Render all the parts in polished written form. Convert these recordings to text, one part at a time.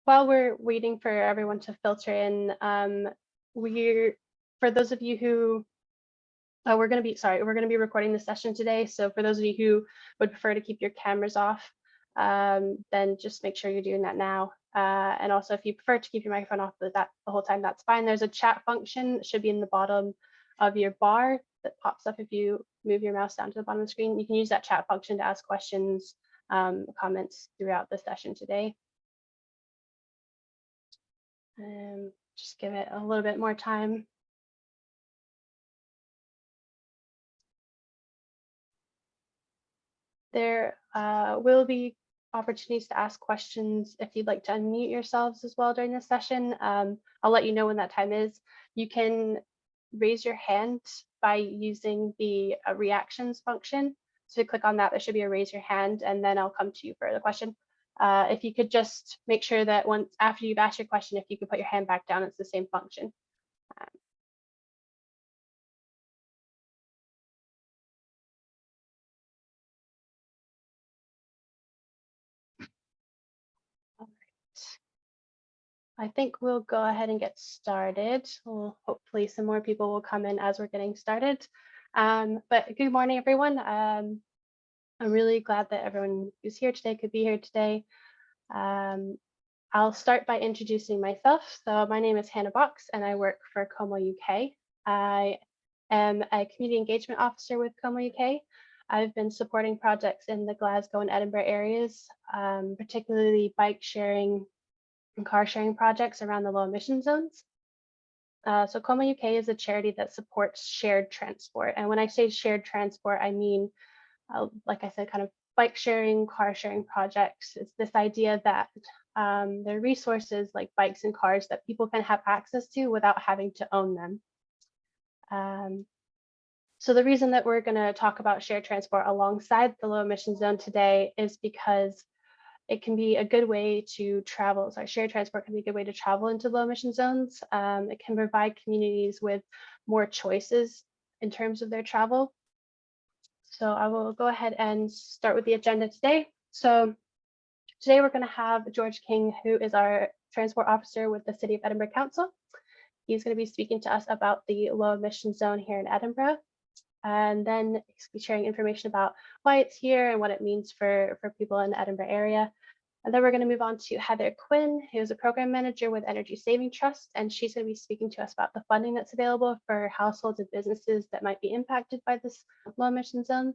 while we're waiting for everyone to filter in, for those of you who we're going to be recording the session today. So for those of you who would prefer to keep your cameras off, then just make sure you're doing that now. And also, if you prefer to keep your microphone off the whole time, that's fine. There's a chat function that should be in the bottom of your bar that pops up if you move your mouse down to the bottom of the screen. You can use that chat function to ask questions, comments throughout the session today. Just give it a little bit more time. There will be opportunities to ask questions if you'd like to unmute yourselves as well during this session. I'll let you know when that time is. You can raise your hand by using the reactions function. So click on that, there should be a raise your hand, and then I'll come to you for the question. If you could just make sure that once after you've asked your question, if you could put your hand back down, it's the same function. I think we'll go ahead and get started. Hopefully some more people will come in as we're getting started. But good morning, everyone. I'm really glad that everyone who's here today could be here today. I'll start by introducing myself. So my name is Hannah Box and I work for Como UK. I am a community engagement officer with Como UK. I've been supporting projects in the Glasgow and Edinburgh areas, particularly bike sharing and car sharing projects around the low emission zones. So Como UK is a charity that supports shared transport. And when I say shared transport, I mean, like I said, kind of bike sharing, car sharing projects. It's this idea that there are resources like bikes and cars that people can have access to without having to own them. So the reason that we're going to talk about shared transport alongside the low emission zone today is because it can be a good way to travel. So shared transport can be a good way to travel into low emission zones. It can provide communities with more choices in terms of their travel. So I will go ahead and start with the agenda today. So today we're going to have George King, who is our transport officer with the City of Edinburgh Council. He's going to be speaking to us about the low emission zone here in Edinburgh. And then he's be sharing information about why it's here and what it means for people in the Edinburgh area. And then we're going to move on to Heather Quinn, who's a program manager with Energy Saving Trust, and she's going to be speaking to us about the funding that's available for households and businesses that might be impacted by this low emission zone.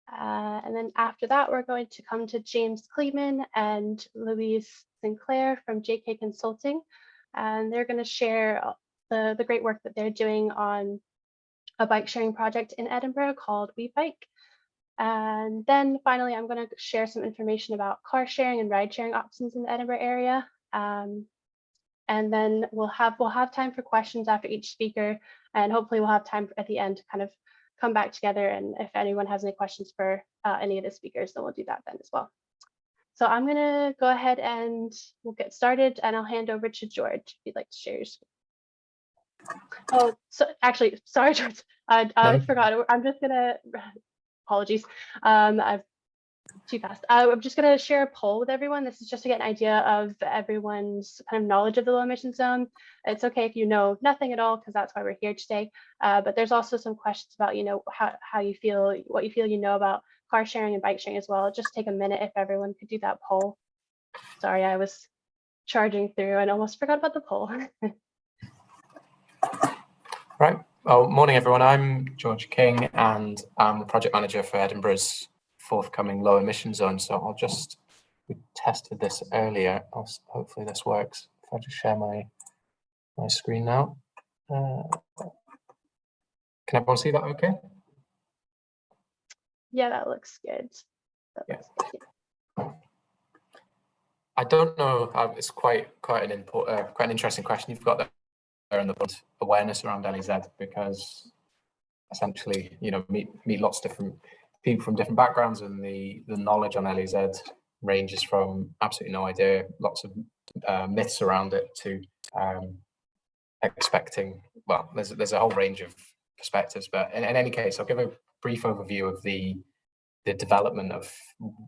And then after that, we're going to come to James Kleeman and Louise Sinclair from JK Consulting, and they're going to share the great work that they're doing on a bike sharing project in Edinburgh called WeBike. And then finally, I'm going to share some information about car sharing and ride sharing options in the Edinburgh area. And then we'll have time for questions after each speaker, and hopefully we'll have time at the end to kind of come back together. And if anyone has any questions for any of the speakers, then we'll do that then as well. So I'm going to go ahead and we'll get started, and I'll hand over to George if you'd like to share your screen. Oh, so actually, sorry, George. I forgot. I'm just gonna. Apologies. I'm too fast. I'm just gonna share a poll with everyone. This is just to get an idea of everyone's kind of knowledge of the low emission zone. It's okay if you know nothing at all, because that's why we're here today. But there's also some questions about, how you feel, what you feel about car sharing and bike sharing as well. Just take a minute if everyone could do that poll. Sorry, I was charging through and almost forgot about the poll. Right. Well, morning, everyone. I'm George King, and I'm the project manager for Edinburgh's forthcoming low emission zone. So we tested this earlier. Hopefully this works. If I just share my screen now. Can everyone see that okay? Yeah, that looks good. I don't know. It's quite an interesting question you've got there in the awareness around LEZ, because essentially, meet lots of different people from different backgrounds, and the knowledge on LEZ ranges from absolutely no idea, lots of myths around it, to expecting. Well, there's a whole range of perspectives, but in any case, I'll give a brief overview of the development of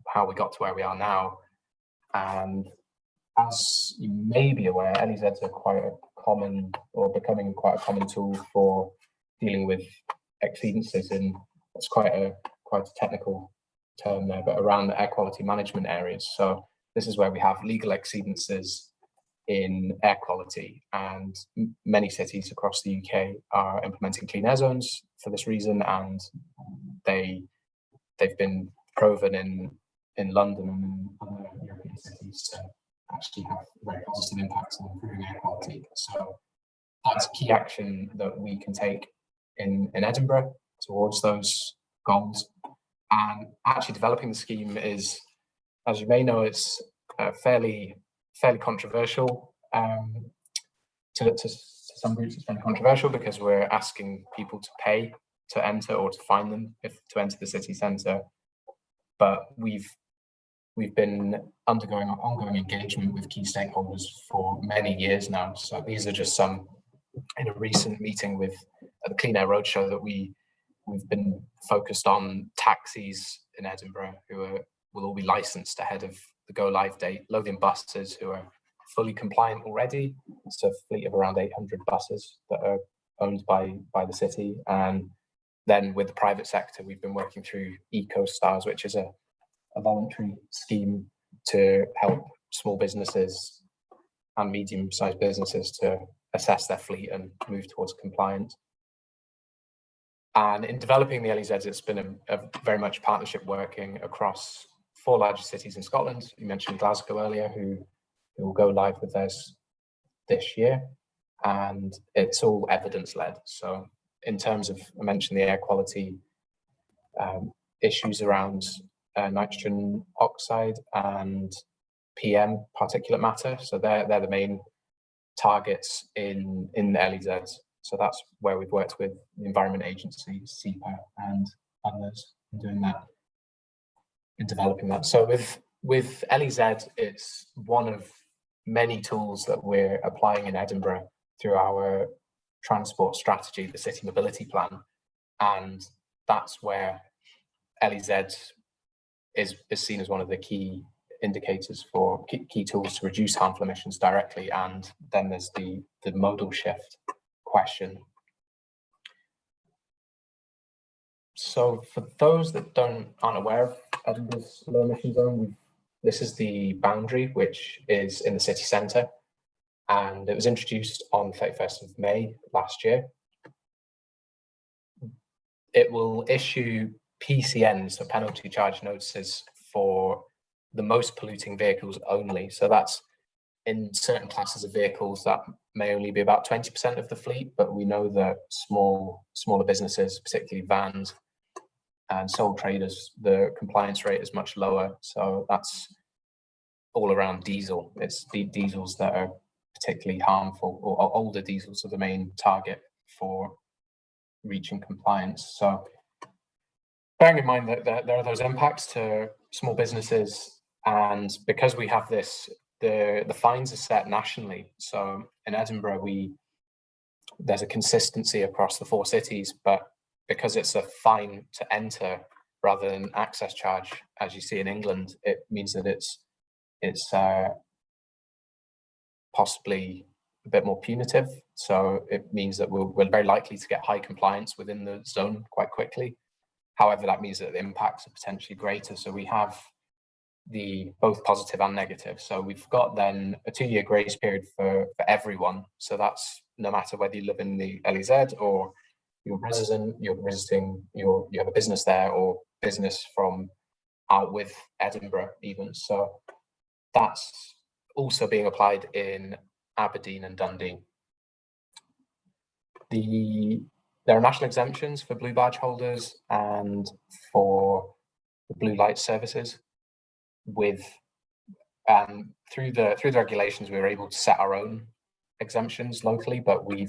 how we got to where we are now, and as you may be aware, LEZs are quite a common, or becoming quite a common tool for dealing with exceedances in, it's quite a technical term there, but around the air quality management areas. So this is where we have legal exceedances in air quality, and many cities across the UK are implementing clean air zones for this reason, and they've been proven in London and in other European cities to actually have very positive impacts on improving air quality. So that's key action that we can take in Edinburgh towards those goals. And actually developing the scheme is, as you may know, it's fairly controversial. To some groups, it's fairly controversial because we're asking people to pay to enter or to fine them to enter the city centre. But we've been undergoing ongoing engagement with key stakeholders for many years now. So these are just some. In a recent meeting with the Clean Air Roadshow, that we've been focused on taxis in Edinburgh who will all be licensed ahead of the go live date, loading buses who are fully compliant already. It's a fleet of around 800 buses that are owned by the city. And then with the private sector, we've been working through EcoStars, which is a voluntary scheme to help small businesses and medium-sized businesses to assess their fleet and move towards compliance. And in developing the LEZs, it's been a very much partnership working across 4 larger cities in Scotland. You mentioned Glasgow earlier, who will go live with theirs this year, and it's all evidence-led. So in terms of, I mentioned the air quality issues around nitrogen oxide and PM, particulate matter. So they're the main targets in the LEZs. So that's where we've worked with the Environment Agency, SEPA, and others in doing that, in developing that. So with LEZ, it's one of many tools that we're applying in Edinburgh through our transport strategy, the City Mobility Plan, and that's where LEZ is seen as one of the key indicators for key tools to reduce harmful emissions directly. And then there's the modal shift question. So for those that aren't aware of Edinburgh's low emission zone, this is the boundary, which is in the city centre, and it was introduced on 31st of May last year. It will issue PCNs, so penalty charge notices, for the most polluting vehicles only. So that's in certain classes of vehicles that may only be about 20% of the fleet, but we know that smaller businesses, particularly vans and sole traders, the compliance rate is much lower. So that's all around diesel. It's the diesels that are particularly harmful, or older diesels are the main target for reaching compliance. So bearing in mind that there are those impacts to small businesses, and because we have this, the fines are set nationally. So in Edinburgh, there's a consistency across the 4 cities, but because it's a fine to enter rather than access charge, as you see in England, it means that it's possibly a bit more punitive. So it means that we're very likely to get high compliance within the zone quite quickly. However, that means that the impacts are potentially greater. So we have both positive and negative. So we've got then a 2-year grace period for everyone. So that's no matter whether you live in the LEZ or you're visiting, you have a business there, or business from out with Edinburgh even. So that's also being applied in Aberdeen and Dundee. There are national exemptions for blue badge holders and for the blue light services. Through the regulations, we were able to set our own exemptions locally, but we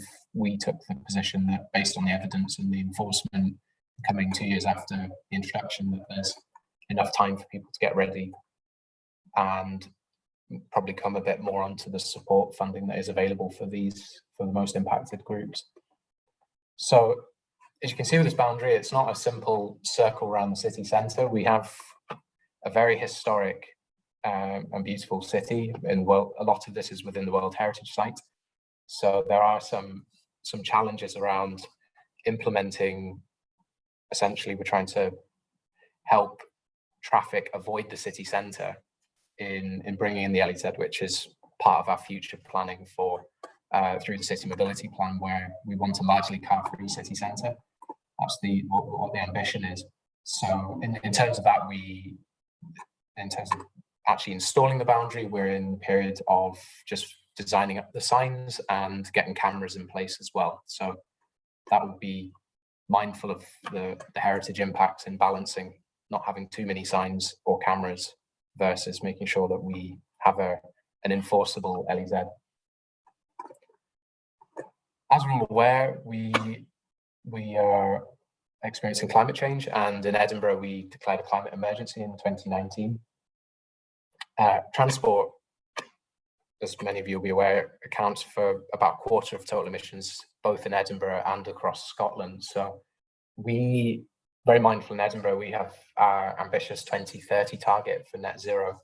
took the position that, based on the evidence and the enforcement coming 2 years after the introduction, that there's enough time for people to get ready and probably come a bit more onto the support funding that is available for the most impacted groups. So as you can see with this boundary, it's not a simple circle around the city centre. We have a very historic and beautiful city, and well, a lot of this is within the World Heritage Site. So there are some challenges around implementing. Essentially, we're trying to help traffic avoid the city centre in bringing in the LEZ, which is part of our future planning for through the city mobility plan, where we want a largely car-free city centre. That's what the ambition is. So in terms of that, in terms of actually installing the boundary, we're in the period of just designing up the signs and getting cameras in place as well. So that would be mindful of the heritage impacts in balancing not having too many signs or cameras versus making sure that we have an enforceable LEZ. As we're all aware, we are experiencing climate change, and in Edinburgh we declared a climate emergency in 2019. Transport, as many of you will be aware, accounts for about a quarter of total emissions, both in Edinburgh and across Scotland. So we, very mindful in Edinburgh, we have our ambitious 2030 target for net zero,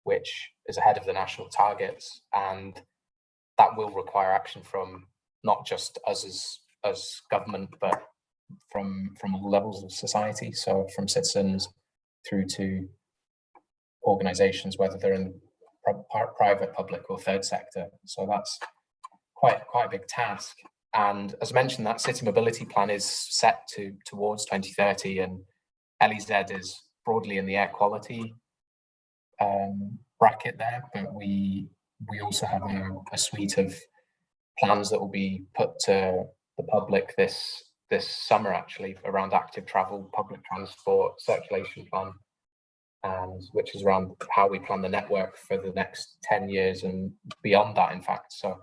which is ahead of the national targets, and that will require action from not just us as government, but from all levels of society. So from citizens through to organisations, whether they're in private, public, or third sector. So that's quite a big task. And as mentioned, that city mobility plan is set towards 2030, and LEZ is broadly in the air quality bracket there, but we also have a suite of plans that will be put to the public this summer, actually, around active travel, public transport, circulation plan, and which is around how we plan the network for the next 10 years and beyond that, in fact. So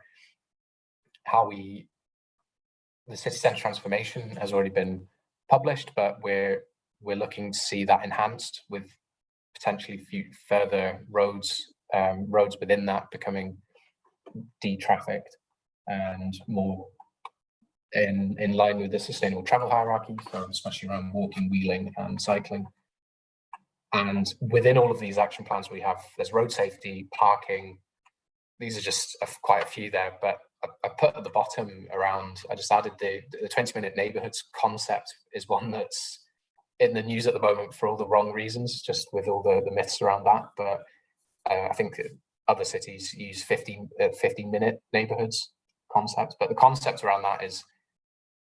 the city centre transformation has already been published, but we're looking to see that enhanced with potentially further roads within that becoming de-trafficked and more in line with the sustainable travel hierarchy, so especially around walking, wheeling, and cycling. And within all of these action plans there's road safety, parking. These are just quite a few there, but I put at the bottom I just added the 20-minute neighbourhoods concept is one that's in the news at the moment for all the wrong reasons, just with all the myths around that. But I think other cities use 15-minute neighbourhoods concept, but the concept around that is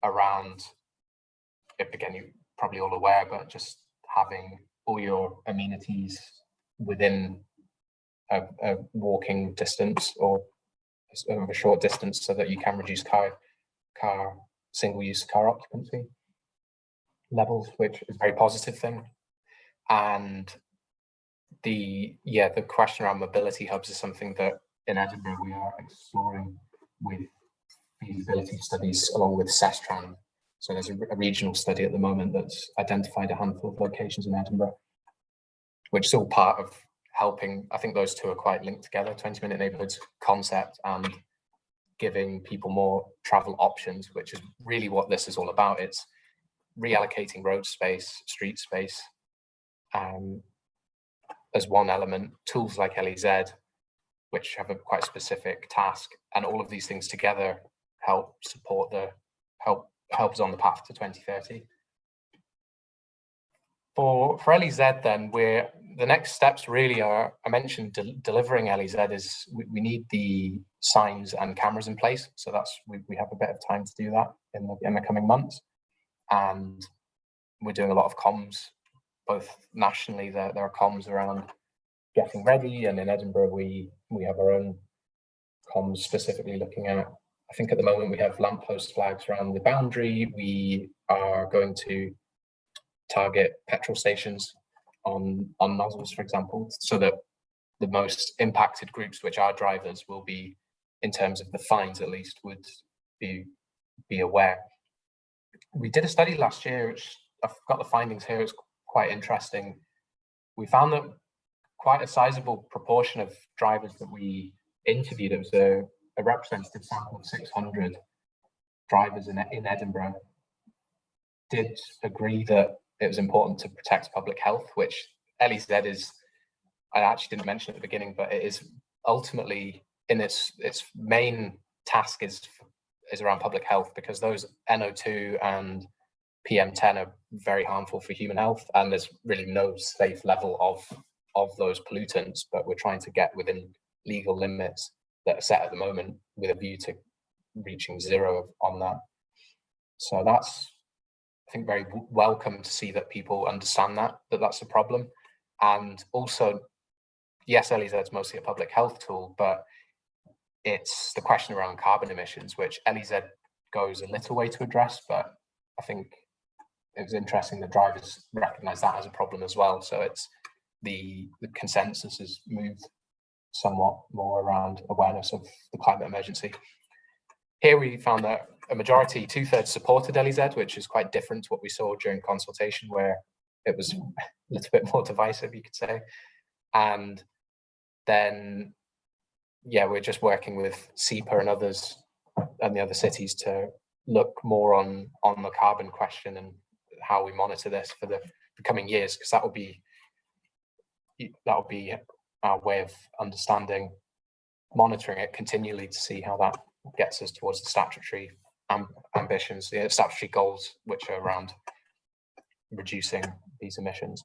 around, again, you're probably all aware, but just having all your amenities within a walking distance or a short distance, so that you can reduce single-use car occupancy levels, which is a very positive thing. And the question around mobility hubs is something that in Edinburgh we are exploring with feasibility studies along with Sestran. So there's a regional study at the moment that's identified a handful of locations in Edinburgh, which is all part of helping. I think those two are quite linked together, 20-minute neighbourhoods concept and giving people more travel options, which is really what this is all about. It's reallocating road space, street space as one element, tools like LEZ, which have a quite specific task, and all of these things together help support helps on the path to 2030. For LEZ then, the next steps really are, I mentioned delivering LEZ is we need the signs and cameras in place. So we have a bit of time to do that in the coming months. And we're doing a lot of comms, both nationally, there are comms around getting ready, and in Edinburgh we have our own comms specifically looking at, I think at the moment we have lamppost flags around the boundary. We are going to target petrol stations on nozzles, for example, so that the most impacted groups, which are drivers, will be, in terms of the fines at least, would be aware. We did a study last year, which I've got the findings here, it's quite interesting. We found that quite a sizable proportion of drivers that we interviewed, it was a representative sample of 600 drivers in Edinburgh, did agree that it was important to protect public health, which LEZ is I actually didn't mention at the beginning, but it is ultimately in its main task is around public health, because those NO2 and PM10 are very harmful for human health, and there's really no safe level of those pollutants, but we're trying to get within legal limits that are set at the moment with a view to reaching zero on that. So that's, I think, very welcome to see that people understand that that's a problem. And also, yes, LEZ is mostly a public health tool, but it's the question around carbon emissions, which LEZ goes a little way to address, but I think it was interesting that drivers recognize that as a problem as well. So it's the consensus has moved somewhat more around awareness of the climate emergency. Here we found that a majority, 2/3 supported LEZ, which is quite different to what we saw during consultation, where it was a little bit more divisive, you could say. And then, yeah, we're just working with SEPA and others and the other cities to look more on the carbon question and how we monitor this for the coming years, because that will be our way of understanding, monitoring it continually to see how that gets us towards the statutory ambitions, the statutory goals, which are around reducing these emissions.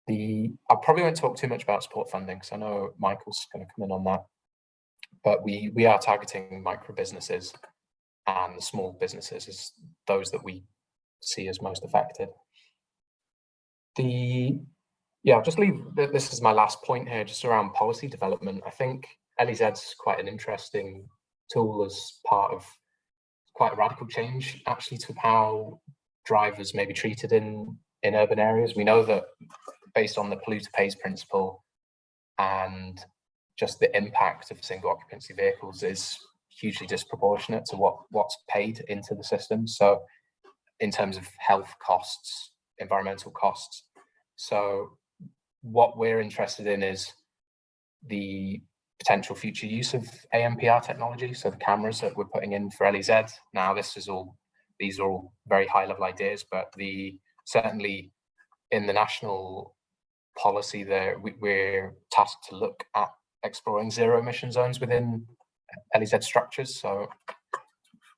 I probably won't talk too much about support funding, because I know Michael's going to come in on that, but we are targeting micro businesses and the small businesses as those that we see as most affected. I'll just leave, this is my last point here, just around policy development. I think LEZ's quite an interesting tool as part of quite a radical change, actually, to how drivers may be treated in urban areas. We know that based on the polluter pays principle and just the impact of single occupancy vehicles is hugely disproportionate to what's paid into the system. So in terms of health costs, environmental costs. So what we're interested in is the potential future use of ANPR technology. So the cameras that we're putting in for LEZ. Now, these are all very high level ideas, but certainly in the national policy there, we're tasked to look at exploring zero emission zones within LEZ structures. So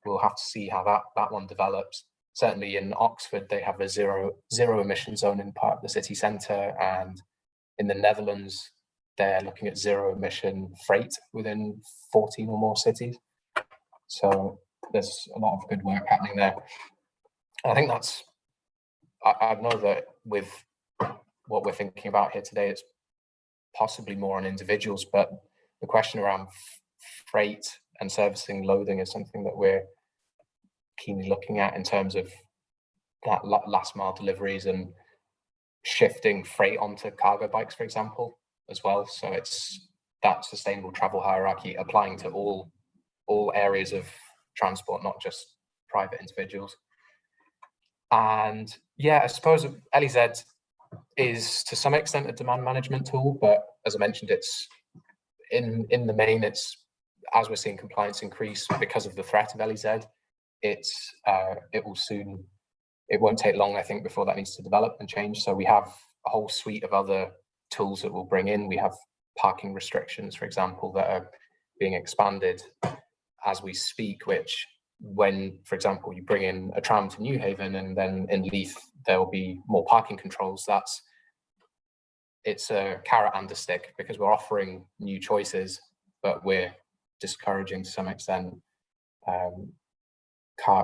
we'll have to see how that one develops. Certainly in Oxford, they have a zero emission zone in part of the city centre, and in the Netherlands, they're looking at zero emission freight within 14 or more cities. So there's a lot of good work happening there. I think I know that with what we're thinking about here today, it's possibly more on individuals, but the question around freight and servicing loading is something that we're keenly looking at in terms of that last mile deliveries and shifting freight onto cargo bikes, for example, as well. So it's that sustainable travel hierarchy applying to all areas of transport, not just private individuals. And yeah, I suppose LEZ is to some extent a demand management tool, but as I mentioned, it's in the main, it's, as we're seeing compliance increase because of the threat of LEZ, it won't take long, I think, before that needs to develop and change. So we have a whole suite of other tools that we'll bring in. We have parking restrictions, for example, that are being expanded as we speak, which when, for example, you bring in a tram to Newhaven and then in Leith, there will be more parking controls. It's a carrot and a stick, because we're offering new choices, but we're discouraging to some extent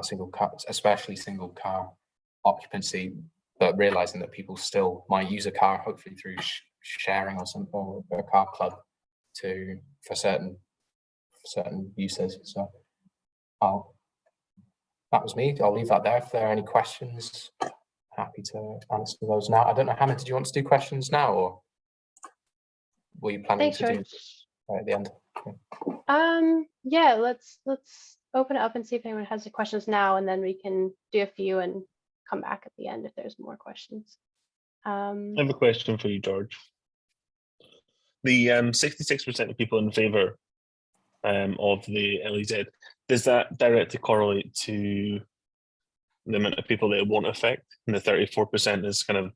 single cars, especially single car occupancy, but realizing that people still might use a car, hopefully through sharing or something, or a car club for certain uses. So that was me. I'll leave that there. If there are any questions, happy to answer those now. I don't know, Hannah, did you want to do questions now, or were you planning to do right at the end? Okay. Yeah, let's open it up and see if anyone has any questions now, and then we can do a few and come back at the end if there's more questions. I have a question for you, George. The 66% of people in favour of the LEZ, does that directly correlate to the amount of people that it won't affect? And the 34% is kind of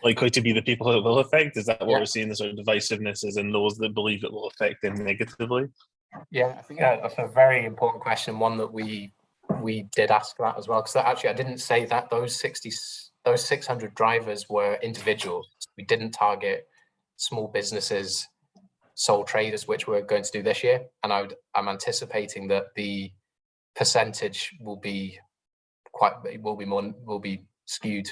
likely to be the people it will affect? Is that what Yeah. we're seeing, the sort of divisiveness is in those that believe it will affect them negatively? Yeah, I think that's a very important question, one that we did ask that as well, because actually I didn't say that those 600 drivers were individuals. We didn't target small businesses, sole traders, which we're going to do this year. And I'm anticipating that the percentage will be skewed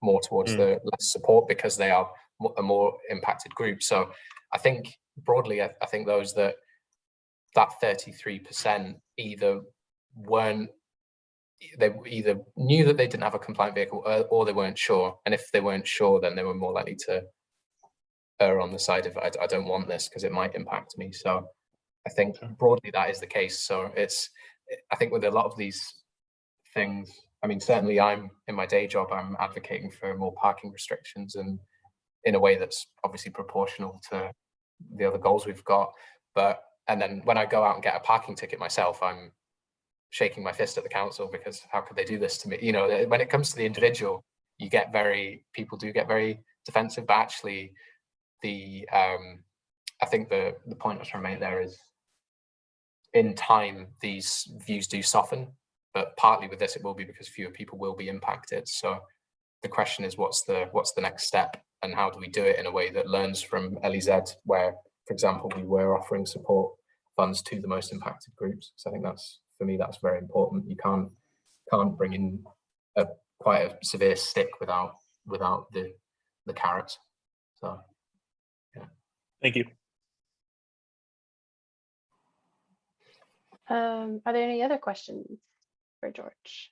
more towards the less support, because they are a more impacted group. So I think broadly, I think those that 33% either knew that they didn't have a compliant vehicle, or they weren't sure. And if they weren't sure, then they were more likely to err on the side of I don't want this because it might impact me. So I think broadly that is the case. So I think with a lot of these things, I mean, certainly I'm in my day job, I'm advocating for more parking restrictions, and in a way that's obviously proportional to the other goals we've got. And then when I go out and get a parking ticket myself, I'm shaking my fist at the council, because how could they do this to me? You know, when it comes to the individual, people do get very defensive, but actually I think the point I was trying to make there is, in time, these views do soften, but partly with this, it will be because fewer people will be impacted. So the question is, what's the next step, and how do we do it in a way that learns from LEZ, where, for example, we were offering support funds to the most impacted groups. So I think for me, that's very important. You can't bring in quite a severe stick without the carrots. So yeah. Thank you. Are there any other questions for George?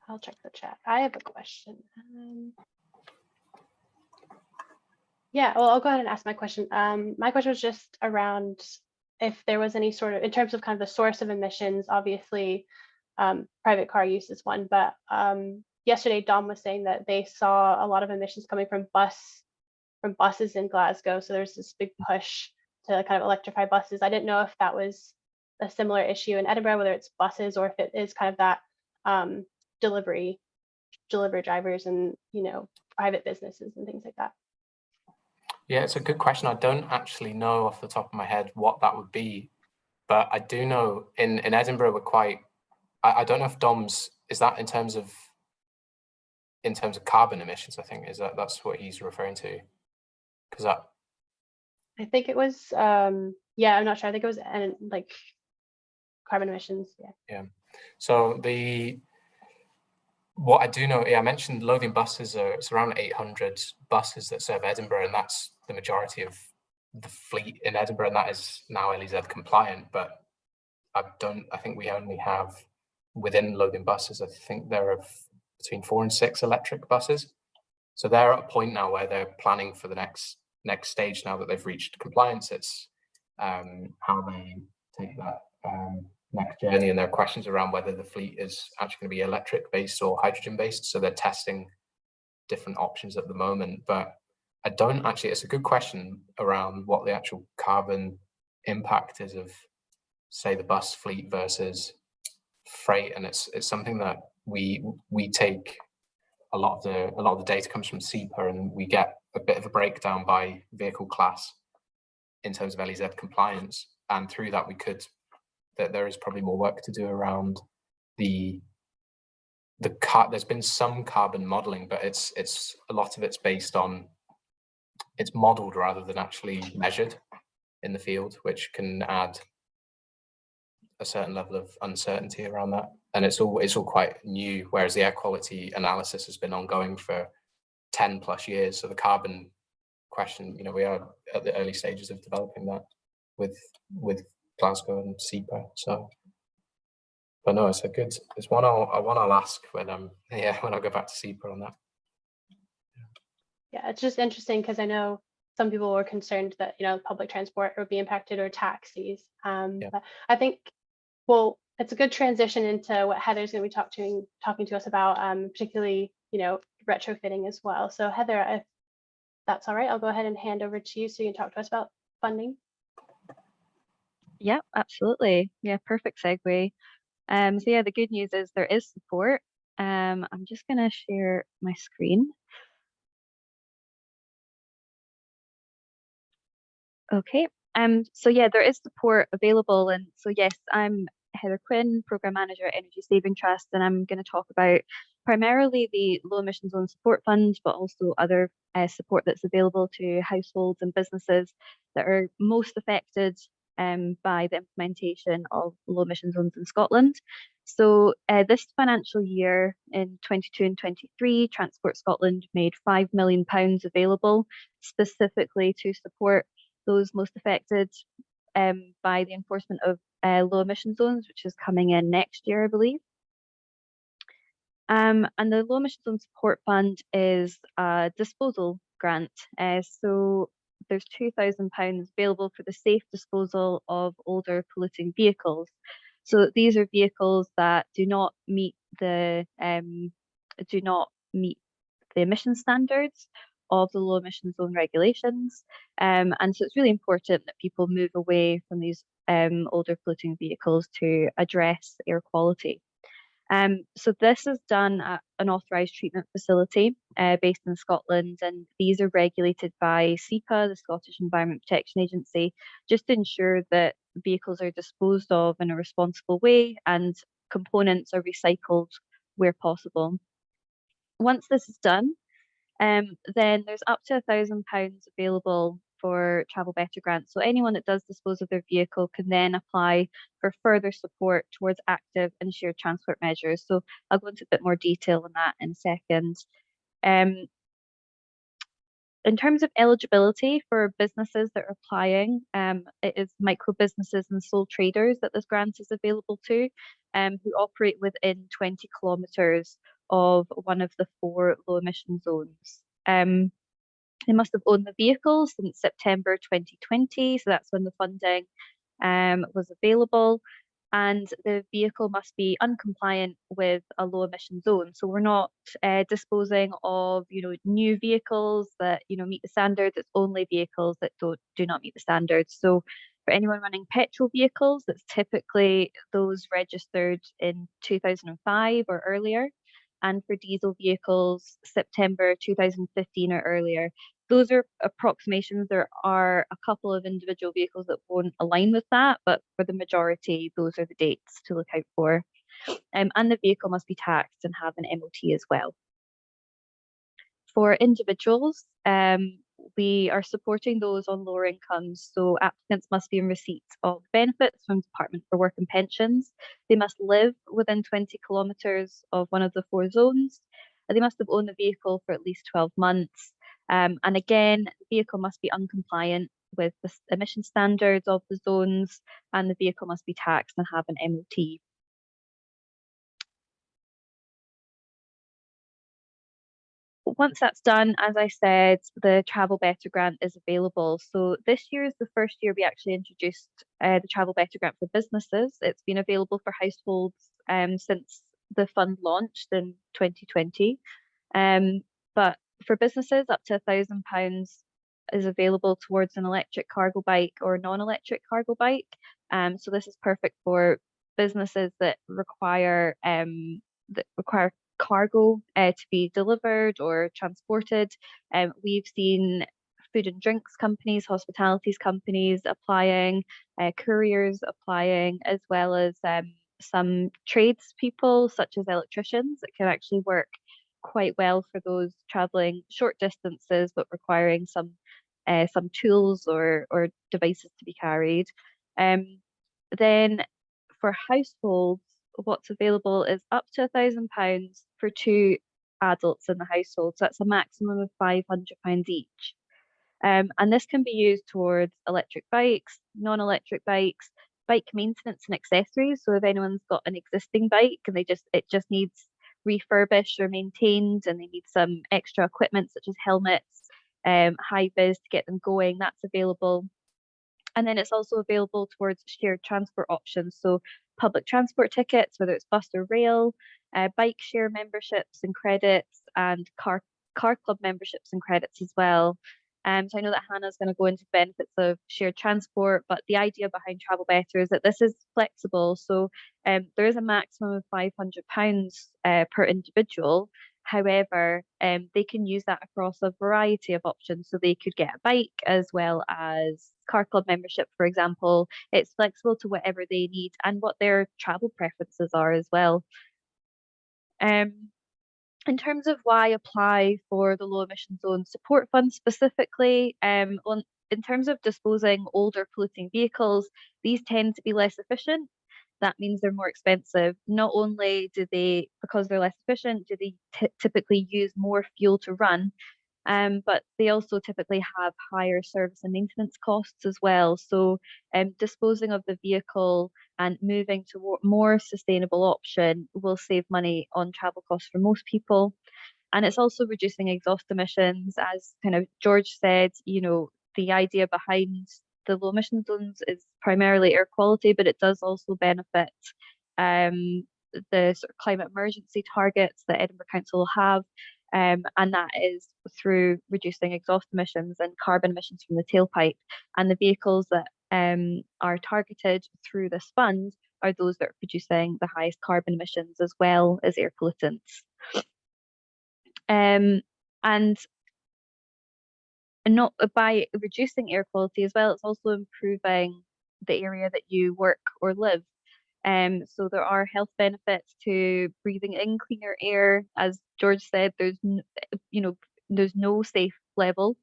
I'll check the chat. I have a question. Yeah, well, I'll go ahead and ask my question. My question was just around if there was any sort of, in terms of kind of the source of emissions. Obviously, private car use is one, but yesterday Dom was saying that they saw a lot of emissions coming from buses in Glasgow. So there's this big push to kind of electrify buses. I didn't know if that was a similar issue in Edinburgh, whether it's buses or if it is kind of that delivery drivers and, you know, private businesses and things like that. Yeah, it's a good question. I don't actually know off the top of my head what that would be, but I do know in Edinburgh we're quite. I don't know if Dom's is that in terms of carbon emissions. I think that's what he's referring to, because I think it was. Yeah, I'm not sure. I think it was like carbon emissions. Yeah. Yeah. So what I do know, I mentioned Lothian buses it's around 800 buses that serve Edinburgh, and that's the majority of the fleet in Edinburgh, and that is now LEZ compliant. But I think we only have, within Lothian buses, I think there are between 4 and 6 electric buses. So they're at a point now where they're planning for the next stage. Now that they've reached compliance, it's how they take that next journey, and there are questions around whether the fleet is actually going to be electric based or hydrogen based. So they're testing different options at the moment, but I don't actually, it's a good question around what the actual carbon impact is of, say, the bus fleet versus freight. And it's something that we take a lot of the data comes from SEPA, and we get a bit of a breakdown by vehicle class in terms of LEZ compliance. And through that, there is probably more work to do around there's been some carbon modeling, but it's a lot of it's based on, it's modeled rather than actually measured in the field, which can add a certain level of uncertainty around that. And it's all quite new, whereas the air quality analysis has been ongoing for 10 plus years. So the carbon question, we are at the early stages of developing that with Glasgow and SEPA. So, but no, it's one I'll ask when I go back to SEPA on that. Yeah, it's just interesting because I know some people were concerned that public transport would be impacted, or taxis. But I think, well, it's a good transition into what Heather's going to be talking to us about, particularly retrofitting as well. So Heather, if that's all right, I'll go ahead and hand over to you so you can talk to us about funding. Yeah, absolutely. Yeah, perfect segue. So yeah, the good news is there is support I'm just going to share my screen. Okay. So yeah, there is support available, and so yes, I'm Heather Quinn, Program Manager at Energy Saving Trust, and I'm going to talk about primarily the Low Emission Zone Support Fund, but also other support that's available to households and businesses that are most affected by the implementation of low emission zones in Scotland. So this financial year in 22 and 23, Transport Scotland made £5 million available specifically to support those most affected by the enforcement of low emission zones, which is coming in next year, I believe. And the Low Emission Zone Support Fund is a disposal grant. So there's £2,000 available for the safe disposal of older polluting vehicles. So these are vehicles that do not meet the emission standards of the low emission zone regulations. And so it's really important that people move away from these older polluting vehicles to address air quality. So this is done at an authorised treatment facility based in Scotland, and these are regulated by SEPA, the Scottish Environment Protection Agency, just to ensure that vehicles are disposed of in a responsible way and components are recycled where possible. Once this is done, then there's up to £1,000 available for Travel Better grants. So anyone that does dispose of their vehicle can then apply for further support towards active and shared transport measures. So I'll go into a bit more detail on that in a second. In terms of eligibility for businesses that are applying, it is micro businesses and sole traders that this grant is available to, who operate within 20 kilometres of one of the 4 low emission zones. They must have owned the vehicle since September 2020, so that's when the funding was available. And the vehicle must be uncompliant with a low emission zone. So we're not disposing of, new vehicles that, meet the standards. It's only vehicles that do not meet the standards. So for anyone running petrol vehicles, that's typically those registered in 2005 or earlier. And for diesel vehicles, September 2015 or earlier. Those are approximations. There are a couple of individual vehicles that won't align with that, but for the majority, those are the dates to look out for. And the vehicle must be taxed and have an MOT as well. For individuals, we are supporting those on lower incomes, so applicants must be in receipt of benefits from Department for Work and Pensions. They must live within 20 kilometres of one of the 4 zones. They must have owned the vehicle for at least 12 months. And again, the vehicle must be uncompliant with the emission standards of the zones, and the vehicle must be taxed and have an MOT. Once that's done, as I said, the Travel Better grant is available. So this year is the first year we actually introduced the Travel Better grant for businesses. It's been available for households since the fund launched in 2020. But for businesses, up to £1,000 is available towards an electric cargo bike or non-electric cargo bike. So this is perfect for businesses that require cargo to be delivered or transported. We've seen food and drinks companies, hospitalities companies applying, couriers applying, as well as some tradespeople such as electricians that can actually work quite well for those traveling short distances but requiring some tools or devices to be carried. Then for households, what's available is up to £1,000 for 2 adults in the household. So that's a maximum of £500 each. And this can be used towards electric bikes, non-electric bikes, bike maintenance and accessories. So if anyone's got an existing bike and it just needs refurbished or maintained and they need some extra equipment such as helmets, high vis to get them going, that's available. And then it's also available towards shared transport options. So public transport tickets, whether it's bus or rail, bike share memberships and credits, and car club memberships and credits as well. So I know that Hannah's going to go into benefits of shared transport, but the idea behind Travel Better is that this is flexible. So there is a maximum of £500 per individual. However, they can use that across a variety of options. So they could get a bike as well as car club membership, for example. It's flexible to whatever they need and what their travel preferences are as well. In terms of why apply for the low emission zone support fund specifically, in terms of disposing older polluting vehicles, these tend to be less efficient. That means they're more expensive. Not only do they, because they're less efficient, do they typically use more fuel to run, but they also typically have higher service and maintenance costs as well. So disposing of the vehicle and moving to more sustainable option will save money on travel costs for most people. And it's also reducing exhaust emissions. As kind of George said, the idea behind the low emission zones is primarily air quality, but it does also benefit the sort of climate emergency targets that Edinburgh Council will have. And that is through reducing exhaust emissions and carbon emissions from the tailpipe. And the vehicles that are targeted through this fund are those that are producing the highest carbon emissions as well as air pollutants. And not by reducing air quality as well, it's also improving the area that you work or live. So there are health benefits to breathing in cleaner air. As George said, there's no safe level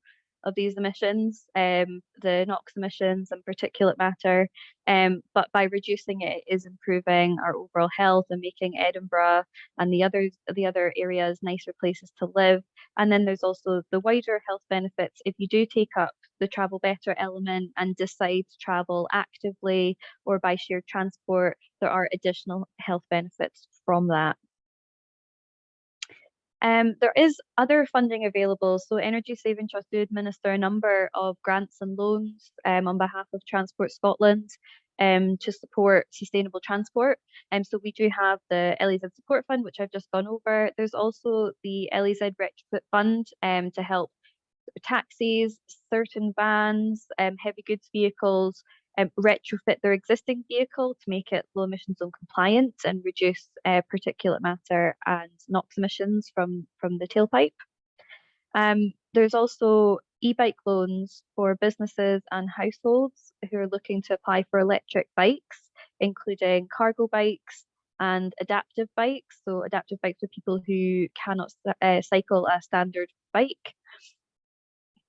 of these emissions, the NOx emissions and particulate matter. But by reducing it is improving our overall health and making Edinburgh and the other areas nicer places to live. And then there's also the wider health benefits. If you do take up the Travel Better element and decide to travel actively or by shared transport, there are additional health benefits from that. There is other funding available. So Energy Saving Trust do administer a number of grants and loans on behalf of Transport Scotland to support sustainable transport. So we do have the LEZ Support Fund, which I've just gone over. There's also the LEZ Retrofit Fund to help taxis, certain vans, heavy goods vehicles retrofit their existing vehicle to make it low emission zone compliant and reduce particulate matter and NOx emissions from the tailpipe. There's also e-bike loans for businesses and households who are looking to apply for electric bikes, including cargo bikes and adaptive bikes. So adaptive bikes are people who cannot cycle a standard bike.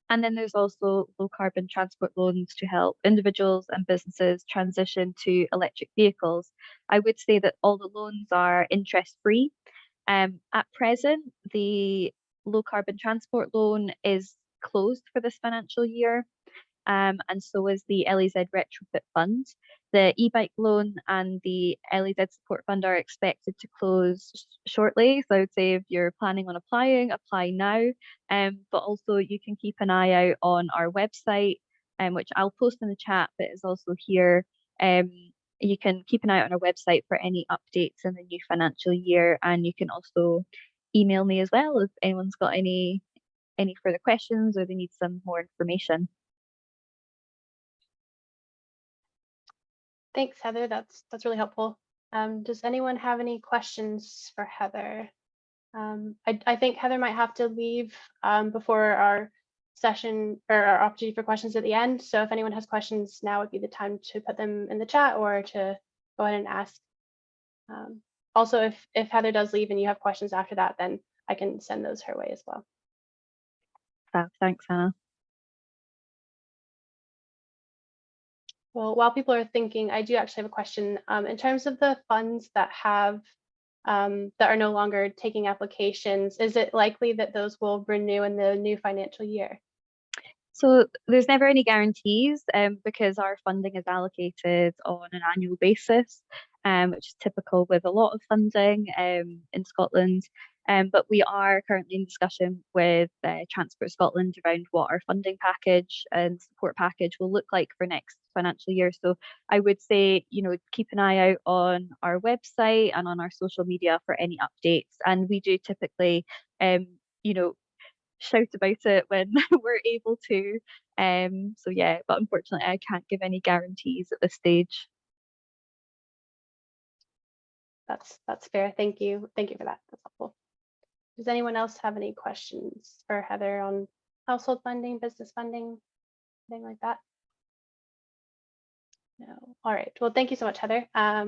And then there's also low carbon transport loans to help individuals and businesses transition to electric vehicles. I would say that all the loans are interest free. At present, the low carbon transport loan is closed for this financial year, and so is the LEZ Retrofit Fund. The e-bike loan and the LEZ Support Fund are expected to close shortly. So I would say if you're planning on applying, apply now. But also you can keep an eye out on our website, which I'll post in the chat, but is also here. You can keep an eye out on our website for any updates in the new financial year, and you can also email me as well if anyone's got any further questions or they need some more information. Thanks, Heather. That's really helpful. Does anyone have any questions for Heather? I think Heather might have to leave before our session or our opportunity for questions at the end. So if anyone has questions, now would be the time to put them in the chat or to go ahead and ask. Also, if Heather does leave and you have questions after that, then I can send those her way as well. Thanks, Hannah. Well, while people are thinking, I do actually have a question. In terms of the funds that have that are no longer taking applications, is it likely that those will renew in the new financial year? So there's never any guarantees because our funding is allocated on an annual basis, which is typical with a lot of funding in Scotland. But we are currently in discussion with Transport Scotland around what our funding package and support package will look like for next financial year. So I would say, keep an eye out on our website and on our social media for any updates. And we do typically, shout about it when we're able to. So yeah, but unfortunately I can't give any guarantees at this stage. That's fair. Thank you. Thank you for that. That's helpful. Does anyone else have any questions for Heather on household funding, business funding, anything like that? No. All right. Well, thank you so much, Heather. I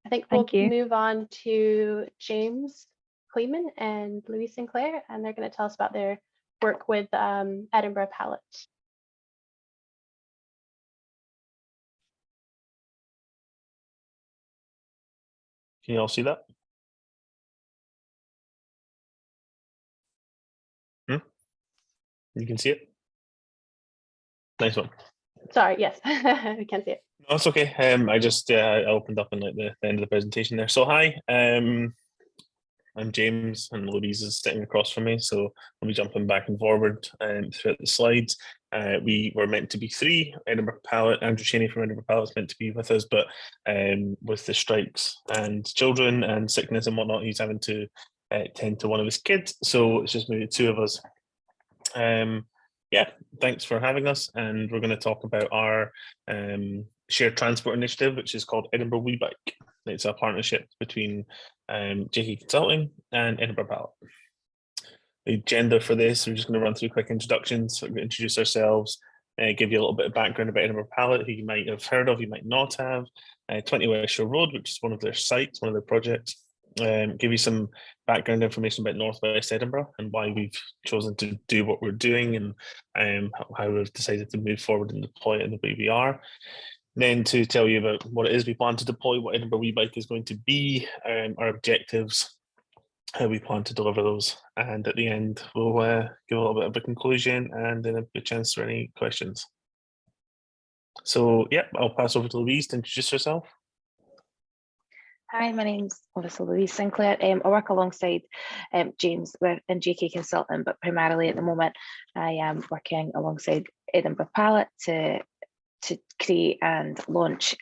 think we'll Thank you. move on to James Kleeman and Louise Sinclair, and they're going to tell us about their work with Edinburgh Palette. Can you all see that? You can see it? Nice one. Sorry, yes, I can't see it. No, it's okay. I just I opened up in like the end of the presentation there. So hi, I'm James and Louise is sitting across from me. So I'll be jumping back and forward throughout the slides. We were meant to be three. Edinburgh Palette, Andrew Cheney from Edinburgh Palette is meant to be with us, but with the strikes and children and sickness and whatnot, he's having to tend to one of his kids. So it's just maybe two of us. Yeah, thanks for having us. And we're going to talk about our shared transport initiative, which is called Edinburgh WeBike. It's a partnership between JK Consulting and Edinburgh Palette. The agenda for this, we're just going to run through quick introductions, so introduce ourselves, give you a little bit of background about Edinburgh Palette, who you might have heard of, you might not have. 20 West Shore Road, which is one of their sites, one of their projects. Give you some background information about Northwest Edinburgh and why we've chosen to do what we're doing and how we've decided to move forward and deploy it in the way we are. Then to tell you about what it is we plan to deploy, what Edinburgh WeBike is going to be, our objectives, how we plan to deliver those. And at the end, we'll give a little bit of a conclusion and then a chance for any questions. So yeah, I'll pass over to Louise to introduce herself. Hi, my name's obviously Louise Sinclair. I work alongside James in JK Consulting, but primarily at the moment I am working alongside Edinburgh Palette to create and launch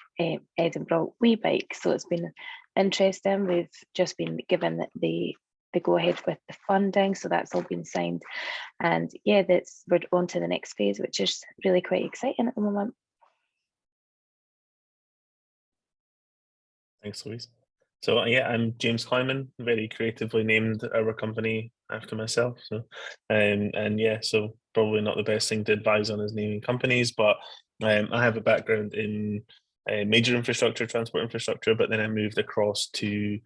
Edinburgh WeBike. So it's been interesting. We've just been given the go ahead with the funding, so that's all been signed. And yeah, we're on to the next phase, which is really quite exciting at the moment. Thanks, Louise. So yeah, I'm James Kleiman, very creatively named our company after myself. So and yeah, so probably not the best thing to advise on is naming companies, but I have a background in major infrastructure, transport infrastructure, but then I moved across to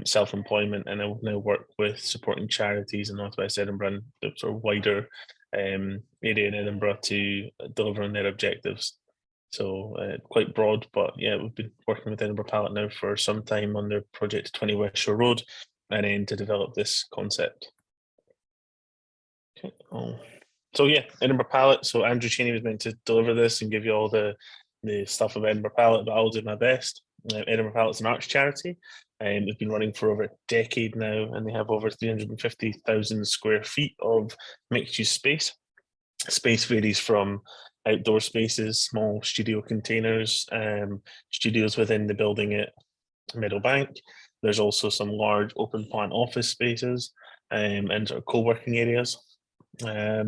self-employment, and I now work with supporting charities in Northwest Edinburgh and the sort of wider area in Edinburgh to deliver on their objectives. So quite broad, but yeah, we've been working with Edinburgh Palette now for some time on their project 20 West Shore Road, and then to develop this concept. Okay. So yeah, Edinburgh Palette. So Andrew Cheney was meant to deliver this and give you all the stuff of Edinburgh Palette, but I'll do my best. Edinburgh Palette's an arts charity, and they've been running for over a decade now, and they have over 350,000 square feet of mixed-use space. Space varies from outdoor spaces, small studio containers, studios within the building at Meadowbank. There's also some large open plan office spaces and sort of co-working areas. Yeah,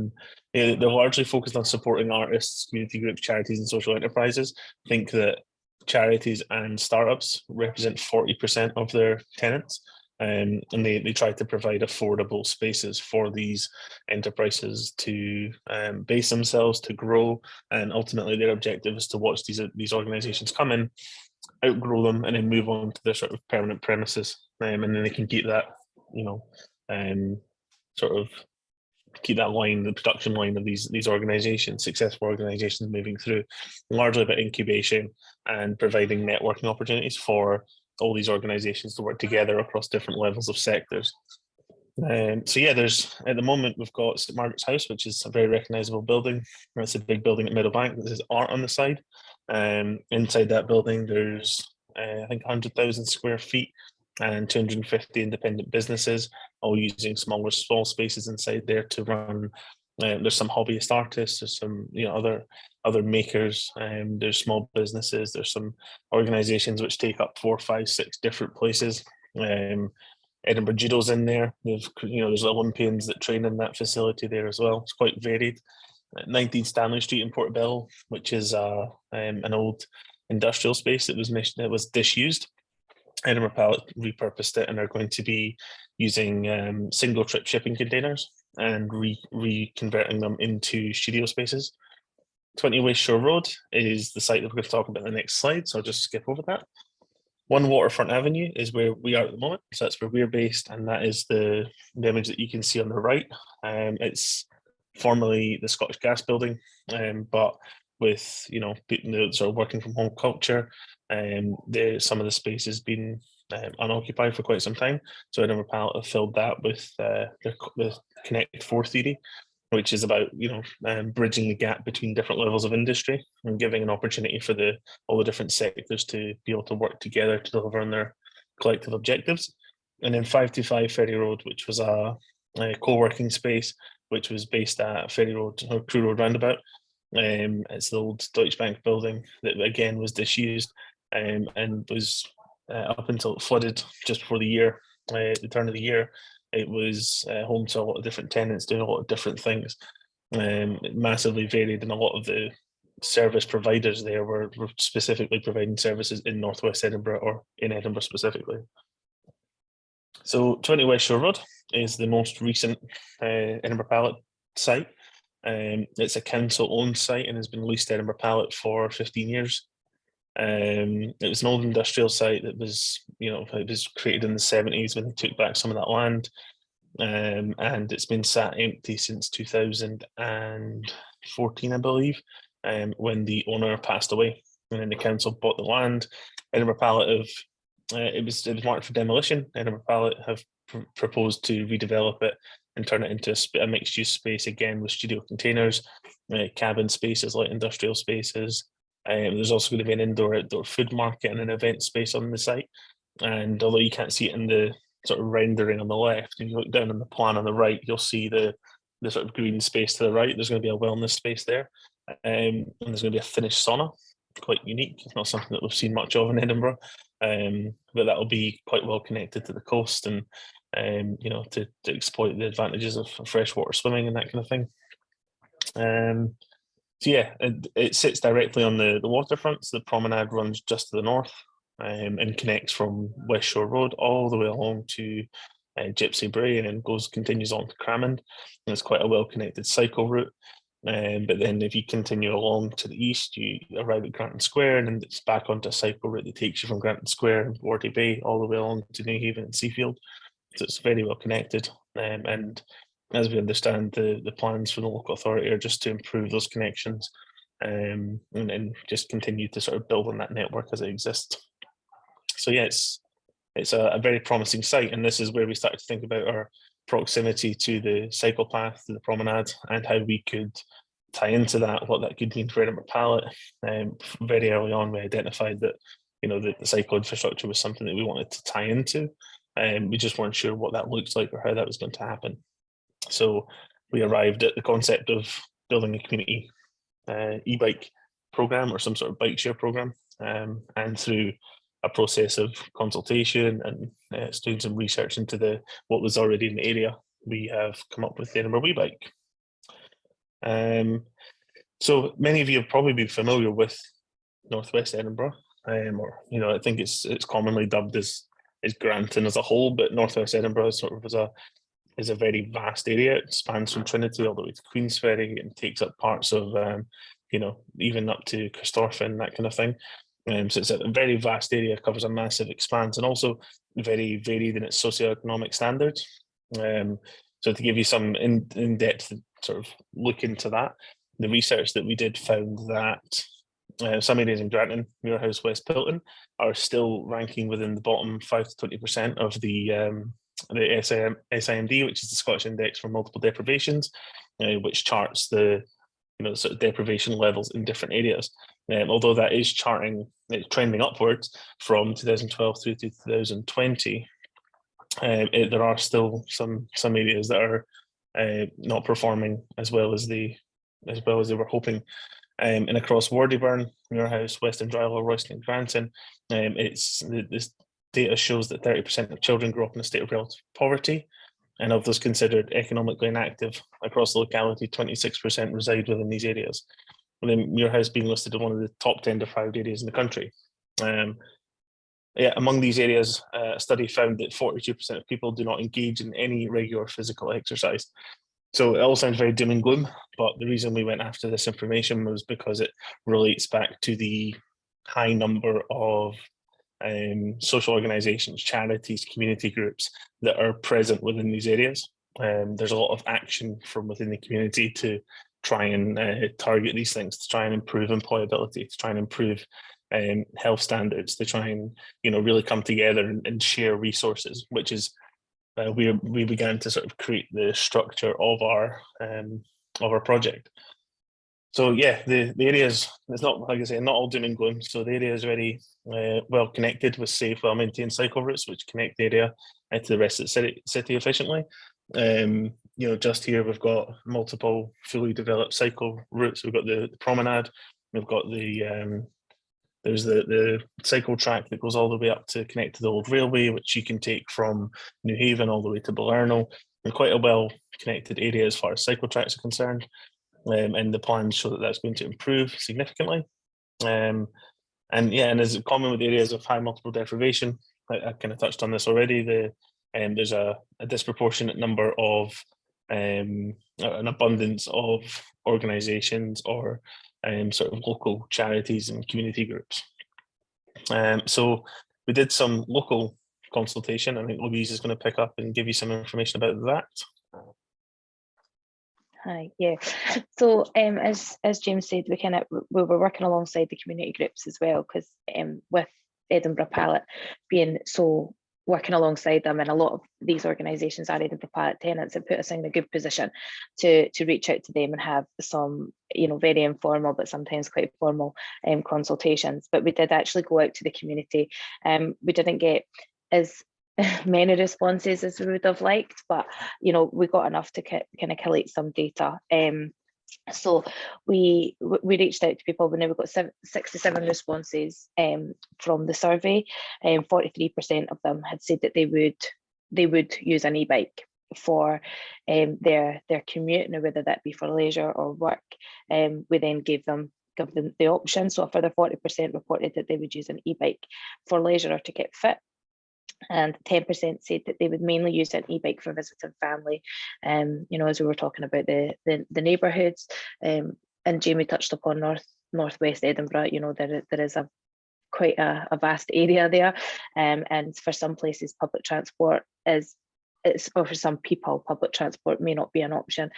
they're largely focused on supporting artists, community groups, charities, and social enterprises. I think that charities and startups represent 40% of their tenants. And they try to provide affordable spaces for these enterprises to base themselves, to grow, and ultimately their objective is to watch these organizations come in, outgrow them, and then move on to their sort of permanent premises, and then they can keep that, sort of keep that line, the production line of these organizations, successful organizations moving through, largely about incubation and providing networking opportunities for all these organizations to work together across different levels of sectors. So yeah, at the moment we've got St Margaret's House, which is a very recognizable building. It's a big building at Meadowbank. There's art on the side. Inside that building, there's I think 100,000 square feet and 250 independent businesses, all using small spaces inside there to run. There's some hobbyist artists, there's some other makers, there's small businesses, there's some organizations which take up 4, 5, 6 different places. Edinburgh Judo's in there. There's Olympians that train in that facility there as well. It's quite varied. 19 Stanley Street in Portobello, which is an old industrial space that was disused. Edinburgh Pallet repurposed it and are going to be using single trip shipping containers and reconverting them into studio spaces. 20 West Shore Road is the site that we're going to talk about in the next slide, so I'll just skip over that. 1 Waterfront Avenue is where we are at the moment, so that's where we're based, and that is the image that you can see on the right. It's formerly the Scottish Gas Building, but with people that sort of working from home culture, some of the space has been unoccupied for quite some time. So Edinburgh Pallet have filled that with the Connect 4 theory, which is about bridging the gap between different levels of industry and giving an opportunity for all the different sectors to be able to work together to deliver on their collective objectives. And then 525 Ferry Road, which was a co-working space, which was based at Ferry Road or Crew Road Roundabout. It's the old Deutsche Bank building that again was disused and was up until it flooded just before the turn of the year. It was home to a lot of different tenants doing a lot of different things. It massively varied, and a lot of the service providers there were specifically providing services in Northwest Edinburgh or in Edinburgh specifically. So 20 West Shore Road is the most recent Edinburgh Pallet site. It's a council-owned site and has been leased to Edinburgh Pallet for 15 years. It was an old industrial site that was, it was created in the 70s when they took back some of that land. And it's been sat empty since 2014, I believe, when the owner passed away. And then the council bought the land. Edinburgh Pallet it was marked for demolition. Edinburgh Pallet have proposed to redevelop it and turn it into a mixed-use space again with studio containers, cabin spaces, light industrial spaces. There's also going to be an indoor-outdoor food market and an event space on the site. And although you can't see it in the sort of rendering on the left, if you look down on the plan on the right, you'll see the sort of green space to the right. There's going to be a wellness space there. And there's going to be a finished sauna, quite unique. It's not something that we've seen much of in Edinburgh, but that'll be quite well connected to the coast and to exploit the advantages of freshwater swimming and that kind of thing. So yeah, it sits directly on the waterfront. So the promenade runs just to the north and connects from West Shore Road all the way along to Gypsy Brae and then continues on to Cramond. And it's quite a well-connected cycle route. But then if you continue along to the east, you arrive at Granton Square, and then it's back onto a cycle route that takes you from Granton Square and Wardie Bay all the way along to Newhaven and Seafield. So it's very well connected. And as we understand, the plans for the local authority are just to improve those connections and just continue to sort of build on that network as it exists. So yeah, it's a very promising site, and this is where we started to think about our proximity to the cycle path, to the promenade, and how we could tie into that, what that could mean for Edinburgh Pallet. Very early on, we identified that the cycle infrastructure was something that we wanted to tie into, and we just weren't sure what that looked like or how that was going to happen. So we arrived at the concept of building a community e-bike program or some sort of bike share program, and through a process of consultation and doing some research into what was already in the area, we have come up with the Edinburgh Wee Bike. So many of you have probably been familiar with Northwest Edinburgh, or I think it's commonly dubbed as Granton as a whole, but Northwest Edinburgh sort of is a very vast area. It spans from Trinity all the way to Queensferry and takes up parts of even up to Christorfin, that kind of thing. So it's a very vast area, covers a massive expanse, and also very varied in its socioeconomic standards. So to give you some in-depth sort of look into that, the research that we did found that some areas in Granton, Muirhouse, West Pilton are still ranking within the bottom 5 to 20% of the SIMD, which is the Scottish Index for Multiple Deprivations, which charts the sort of deprivation levels in different areas. Although that is trending upwards from 2012 through to 2020, there are still some areas that are not performing as well as they were hoping. And across Wardyburn, Muirhouse, Western Drylor, Royston, and Granton, data shows that 30% of children grow up in a state of relative poverty, and of those considered economically inactive across the locality, 26% reside within these areas, with Muirhouse being listed as one of the top 10 deprived areas in the country. Among these areas, a study found that 42% of people do not engage in any regular physical exercise. So it all sounds very doom and gloom, but the reason we went after this information was because it relates back to the high number of social organisations, charities, community groups that are present within these areas. There's a lot of action from within the community to try and target these things, to try and improve employability, to try and improve health standards, to try and really come together and share resources, which is we began to sort of create the structure of our project. So yeah, the areas, it's not, like I say, not all doom and gloom. So the area is very well connected with safe, well-maintained cycle routes, which connect the area to the rest of the city efficiently. Just here we've got multiple fully developed cycle routes. We've got the promenade, we've got there's the cycle track that goes all the way up to connect to the old railway, which you can take from New Haven all the way to Balerno. And quite a well connected area as far as cycle tracks are concerned. And the plans show that that's going to improve significantly. And as common with areas of high multiple deprivation, I kind of touched on this already, there's a disproportionate number of an abundance of organisations or sort of local charities and community groups. So we did some local consultation. I think Louise is going to pick up and give you some information about that. Hi, yeah. So as James said, we were working alongside the community groups as well, because with Edinburgh Pallet being so working alongside them, and a lot of these organisations are Edinburgh Pallet tenants, it put us in a good position to reach out to them and have some very informal but sometimes quite formal consultations. But we did actually go out to the community. We didn't get as many responses as we would have liked, but we got enough to kind of collate some data. So we reached out to people. We now got 67 responses from the survey. 43% of them had said that they would use an e-bike for their commute, now whether that be for leisure or work. We then give them the option. So a further 40% reported that they would use an e-bike for leisure or to get fit. And 10% said that they would mainly use an e-bike for visiting family. As we were talking about the neighbourhoods, and Jamie touched upon northwest Edinburgh, there is quite a vast area there, and for some places public transport or for some people public transport may not be an option.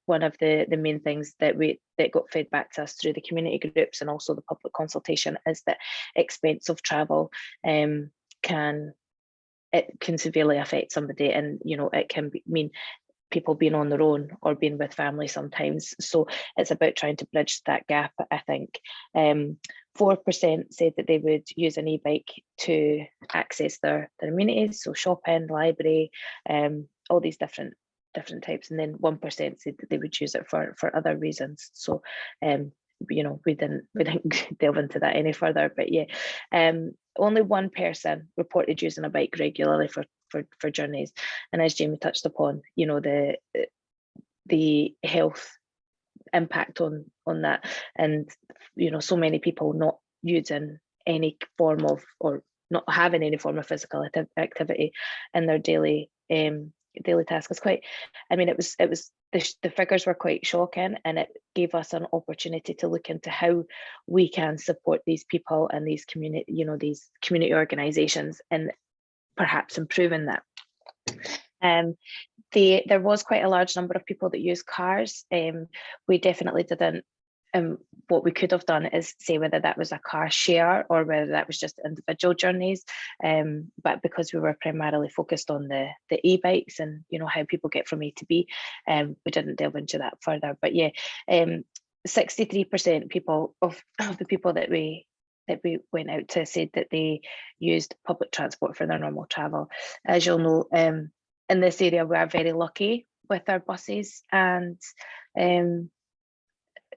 One of the main things that got fed back to us through the community groups and also the public consultation is that expense of travel can severely affect somebody, and it can mean people being on their own or being with family sometimes. So it's about trying to bridge that gap, I think. 4% said that they would use an e-bike to access their amenities, so shopping, library, all these different types, and then 1% said that they would use it for other reasons. So we didn't delve into that any further, but yeah, only one person reported using a bike regularly for journeys. And as Jamie touched upon, the health impact on that, and so many people not using any form of, or not having any form of physical activity in their daily task is quite, it was the figures were quite shocking, and it gave us an opportunity to look into how we can support these people and these community organisations and perhaps improving that. There was quite a large number of people that use cars. We definitely didn't. What we could have done is say whether that was a car share or whether that was just individual journeys. But because we were primarily focused on the e-bikes and how people get from A to B, we didn't delve into that further. But yeah, 63% people of the people that we went out to said that they used public transport for their normal travel. As you'll know, in this area we are very lucky with our buses and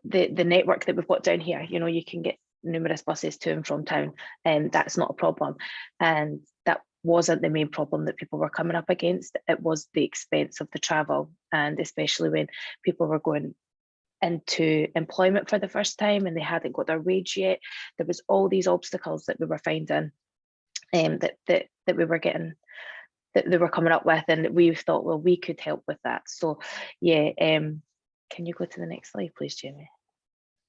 the network that we've got down here. You can get numerous buses to and from town, and that's not a problem. And that wasn't the main problem that people were coming up against. It was the expense of the travel, and especially when people were going into employment for the first time and they hadn't got their wage yet. There was all these obstacles that we were finding, that we were getting, that they were coming up with, and we thought, well, we could help with that. So yeah, can you go to the next slide, please, Jamie?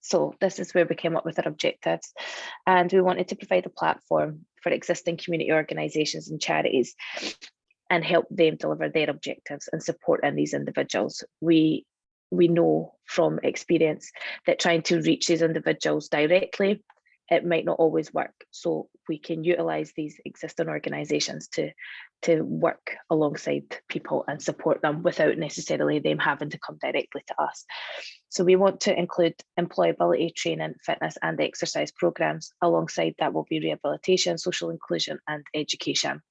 So this is where we came up with our objectives, and we wanted to provide a platform for existing community organisations and charities and help them deliver their objectives and supporting these individuals. We know from experience that trying to reach these individuals directly, it might not always work. So we can utilise these existing organisations to work alongside people and support them without necessarily them having to come directly to us. So we want to include employability, training, fitness and exercise programmes. Alongside that will be rehabilitation, social inclusion and education.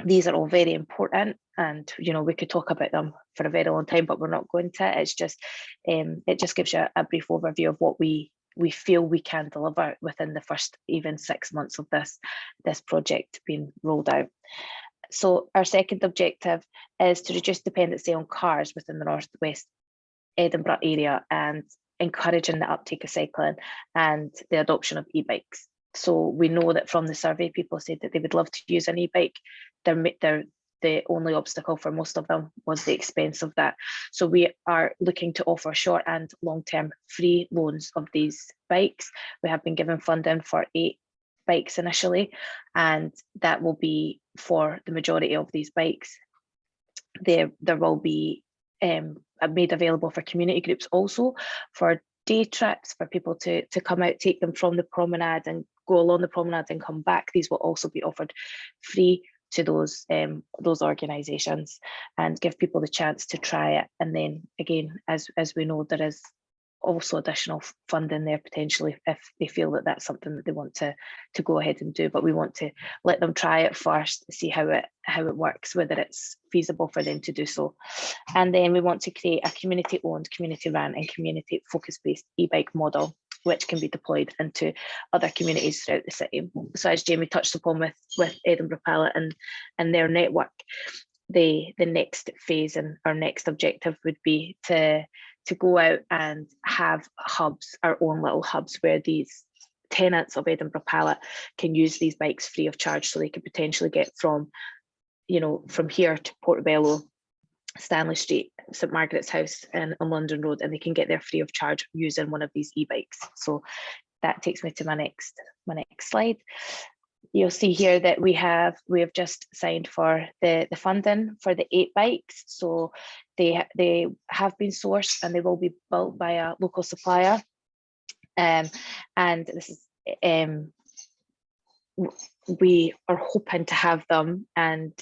These are all very important, and we could talk about them for a very long time, but we're not going to. It's just it just gives you a brief overview of what we feel we can deliver within the first even 6 months of this project being rolled out. So our second objective is to reduce dependency on cars within the Northwest Edinburgh area and encouraging the uptake of cycling and the adoption of e-bikes. So we know that from the survey, people said that they would love to use an e-bike. The only obstacle for most of them was the expense of that. So we are looking to offer short and long-term free loans of these bikes. We have been given funding for 8 bikes initially, and that will be for the majority of these bikes. There will be made available for community groups also, for day trips, for people to come out, take them from the promenade and go along the promenade and come back. These will also be offered free to those organisations and give people the chance to try it. And then again, as we know, there is also additional funding there potentially if they feel that that's something that they want to go ahead and do. But we want to let them try it first, see how it works, whether it's feasible for them to do so. And then we want to create a community-owned, community-run and community-focus-based e-bike model, which can be deployed into other communities throughout the city. So as Jamie touched upon with Edinburgh Pallet and their network, the next phase and our next objective would be to go out and have hubs, our own little hubs, where these tenants of Edinburgh Pallet can use these bikes free of charge. So they could potentially get from here to Portobello, Stanley Street, St Margaret's House and on London Road, and they can get there free of charge using one of these e-bikes. So that takes me to my next slide. You'll see here that we have just signed for the funding for the 8 bikes. So they have been sourced and they will be built by a local supplier. And this is we are hoping to have them and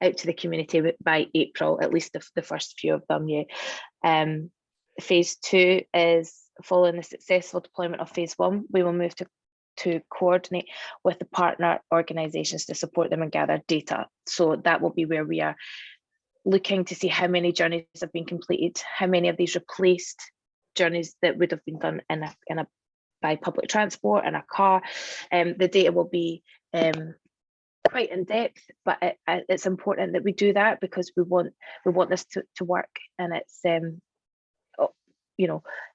out to the community by April, at least the first few of them. Yeah. Phase 2 is following the successful deployment of phase 1. We will move to coordinate with the partner organisations to support them and gather data. So that will be where we are looking to see how many journeys have been completed, how many of these replaced journeys that would have been done by public transport and a car. The data will be quite in depth, but it's important that we do that because we want this to work, and it's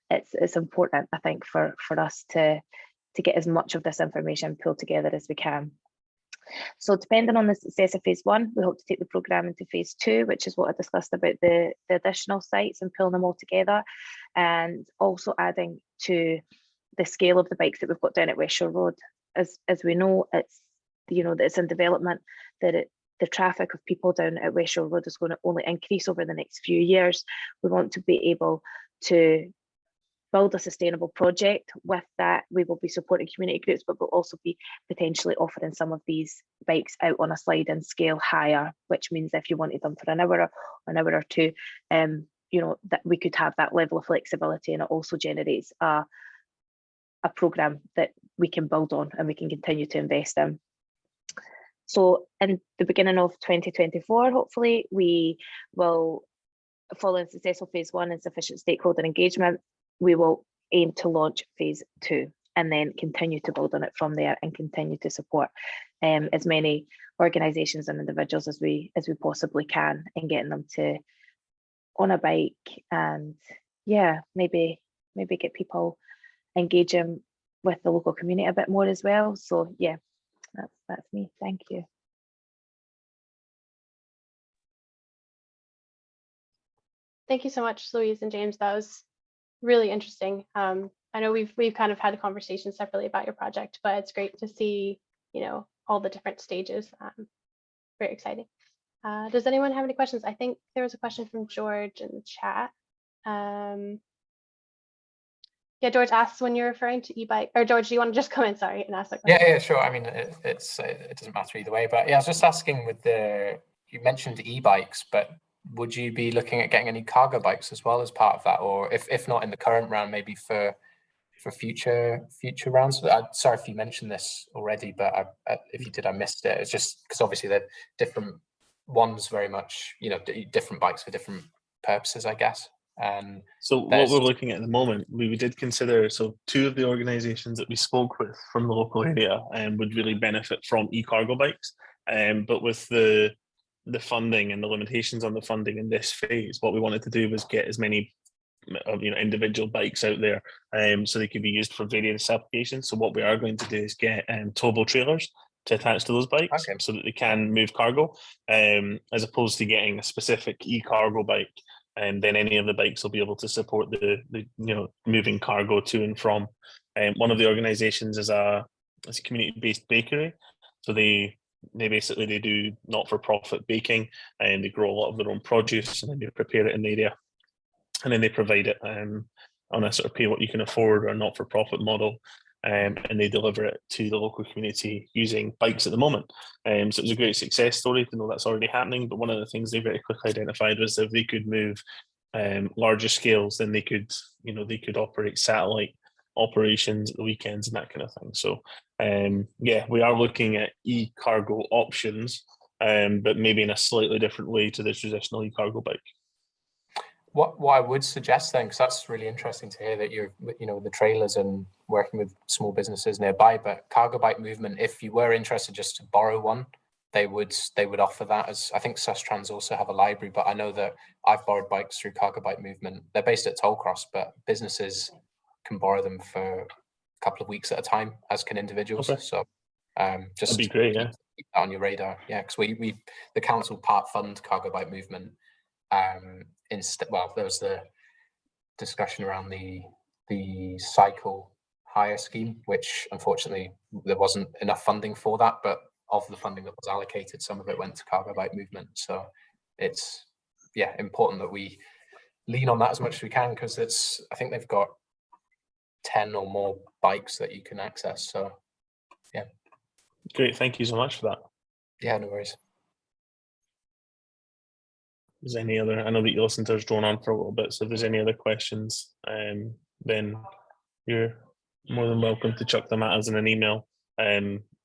it's important, I think, for us to get as much of this information pulled together as we can. So depending on the success of phase 1, we hope to take the programme into phase 2, which is what I discussed about the additional sites and pulling them all together, and also adding to the scale of the bikes that we've got down at West Shore Road. As we know, it's that it's in development, that the traffic of people down at West Shore Road is going to only increase over the next few years. We want to be able to build a sustainable project. With that, we will be supporting community groups, but we'll also be potentially offering some of these bikes out on a sliding scale higher, which means if you wanted them for an hour or two, that we could have that level of flexibility, and it also generates a programme that we can build on and we can continue to invest in. So in the beginning of 2024, hopefully, we will, following successful phase 1 and sufficient stakeholder engagement, we will aim to launch phase 2 and then continue to build on it from there and continue to support as many organisations and individuals as we possibly can in getting them to on a bike, and yeah, maybe get people engaging with the local community a bit more as well. So yeah, that's me. Thank you. Thank you so much, Louise and James. That was really interesting. I know we've kind of had a conversation separately about your project, but it's great to see, you know, all the different stages. Very exciting. Does anyone have any questions? I think there was a question from George in the chat. Yeah, George asks when you're referring to e-bike, or George, do you want to just come in, sorry, and ask that question? Yeah, sure. I mean, it doesn't matter either way, but yeah, I was just asking with you mentioned e-bikes, but would you be looking at getting any cargo bikes as well as part of that, or if not in the current round, maybe for future rounds? Sorry if you mentioned this already, but if you did, I missed it. It's just because obviously they're different ones, very much, you know, different bikes for different purposes, I guess. So what we're looking at the moment, we did consider, so 2 of the organisations that we spoke with from the local area would really benefit from e-cargo bikes, but with the funding and the limitations on the funding in this phase, what we wanted to do was get as many individual bikes out there so they could be used for various applications. So what we are going to do is get towable trailers to attach to those bikes, so that they can move cargo, as opposed to getting a specific e-cargo bike. And then any of the bikes will be able to support the moving cargo to and from. One of the organisations is a community-based bakery, so they basically do not-for-profit baking, and they grow a lot of their own produce, and then they prepare it in the area, and then they provide it on a sort of pay what you can afford or not-for-profit model, and they deliver it to the local community using bikes at the moment. So it was a great success story to know that's already happening, but one of the things they very quickly identified was if they could move larger scales, then they could operate satellite operations at the weekends and that kind of thing. So yeah, we are looking at e-cargo options, but maybe in a slightly different way to the traditional e-cargo bike. What I would suggest then, because that's really interesting to hear that you're, the trailers and working with small businesses nearby, but Cargo Bike Movement, if you were interested just to borrow one, they would offer that. As I think Sustrans also have a library, but I know that I've borrowed bikes through Cargo Bike Movement. They're based at Tollcross, but businesses can borrow them for a couple of weeks at a time, as can individuals. Okay. So just that'd be great, yeah. Keep that on your radar. Yeah, because the council part fund Cargo Bike Movement. There was the discussion around the cycle hire scheme, which unfortunately there wasn't enough funding for that, but of the funding that was allocated, some of it went to Cargo Bike Movement. So it's important that we lean on that as much as we can, because I think they've got 10 or more bikes that you can access. So yeah. Great, thank you so much for that. Yeah, no worries. Is there any other? I know that you listened to us drone on for a little bit, so if there's any other questions, then you're more than welcome to chuck them at us in an email.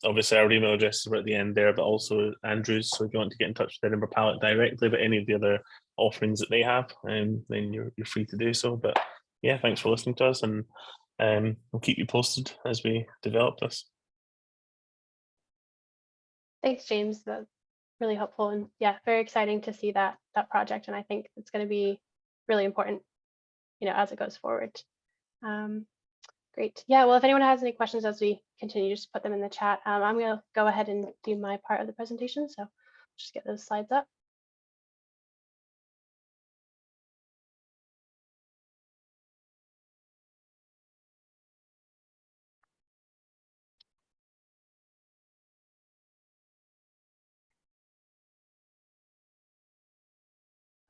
Obviously, our email addresses were at the end there, but also Andrew's. So if you want to get in touch with Edinburgh Pallet directly, but any of the other offerings that they have, then you're free to do so. But yeah, thanks for listening to us, and we'll keep you posted as we develop this. Thanks, James. That's really helpful, and yeah, very exciting to see that project, and I think it's going to be really important, as it goes forward. Great. Yeah, well, if anyone has any questions as we continue, just put them in the chat. I'm going to go ahead and do my part of the presentation, so just get those slides up.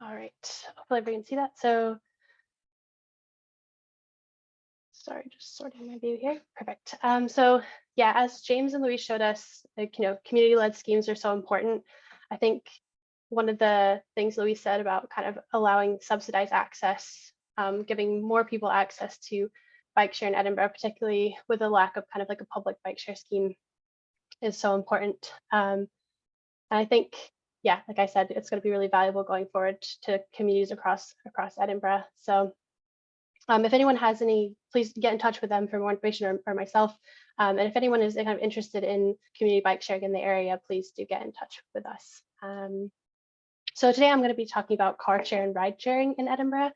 All right, hopefully everybody can see that. So sorry, just sorting my view here. Perfect. So yeah, as James and Louise showed us, community-led schemes are so important. I think one of the things Louise said about kind of allowing subsidized access, giving more people access to bike share in Edinburgh, particularly with a lack of kind of like a public bike share scheme, is so important. And I think, yeah, like I said, it's going to be really valuable going forward to communities across Edinburgh. So If anyone has any, please get in touch with them for more information, or myself. And if anyone is kind of interested in community bike sharing in the area, please do get in touch with us. So today I'm going to be talking about car share and ride sharing in Edinburgh.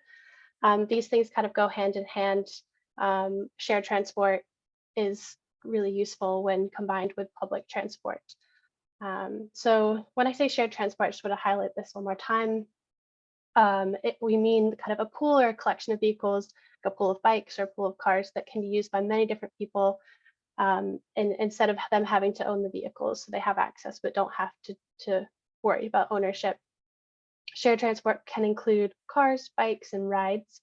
These things kind of go hand in hand. Shared transport is really useful when combined with public transport. So when I say shared transport, I just want to highlight this one more time. We mean kind of a pool or a collection of vehicles, like a pool of bikes or a pool of cars that can be used by many different people, and instead of them having to own the vehicles, so they have access but don't have to worry about ownership. Shared transport can include cars, bikes, and rides,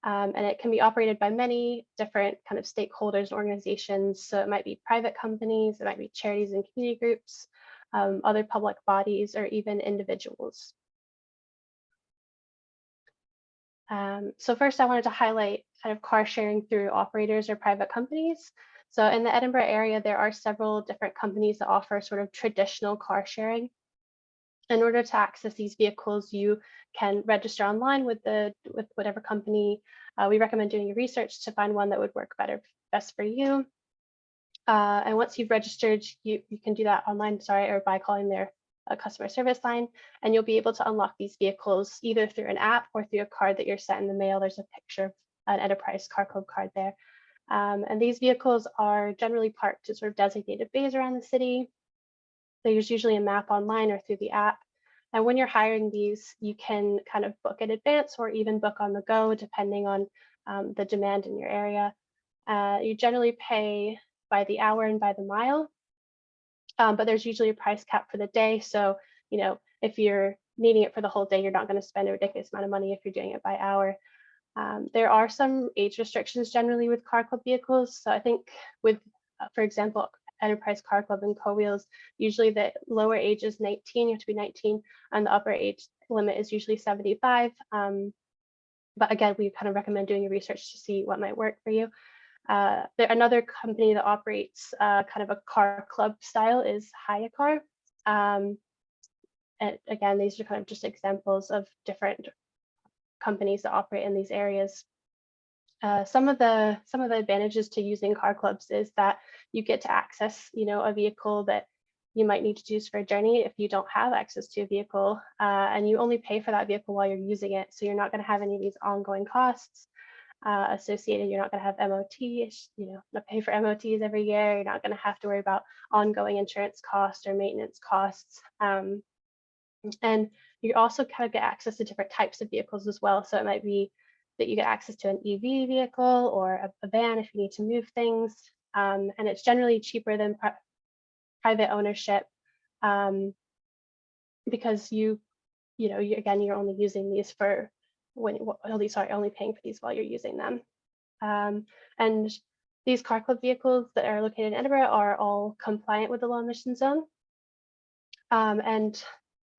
and it can be operated by many different kind of stakeholders and organizations. So it might be private companies, it might be charities and community groups, other public bodies, or even individuals. So first, I wanted to highlight kind of car sharing through operators or private companies. So in the Edinburgh area, there are several different companies that offer sort of traditional car sharing. In order to access these vehicles, you can register online with whatever company. We recommend doing your research to find one that would work best for you. And once you've registered, you can do that online, or by calling their customer service line, and you'll be able to unlock these vehicles either through an app or through a card that you're sent in the mail. There's a picture of an Enterprise Car Club card there. And these vehicles are generally parked at sort of designated bays around the city. There's usually a map online or through the app. And when you're hiring these, you can kind of book in advance or even book on the go, depending on the demand in your area. You generally pay by the hour and by the mile, but there's usually a price cap for the day. So, if you're needing it for the whole day, you're not going to spend a ridiculous amount of money if you're doing it by hour. There are some age restrictions generally with car club vehicles. So I think with, for example, Enterprise Car Club and Co-Wheels, usually the lower age is 19, you have to be 19, and the upper age limit is usually 75. But again, we kind of recommend doing your research to see what might work for you. Another company that operates kind of a car club style is HireCar. And again, these are kind of just examples of different companies that operate in these areas. Some of the advantages to using car clubs is that you get to access, a vehicle that you might need to use for a journey if you don't have access to a vehicle, and you only pay for that vehicle while you're using it. So you're not going to have any of these ongoing costs associated. You're not going to have MOTs, not pay for MOTs every year. You're not going to have to worry about ongoing insurance costs or maintenance costs. And you also kind of get access to different types of vehicles as well. So it might be that you get access to an EV vehicle or a van if you need to move things. And it's generally cheaper than private ownership because you're only using these for only paying for these while you're using them. And these car club vehicles that are located in Edinburgh are all compliant with the low emission zone. And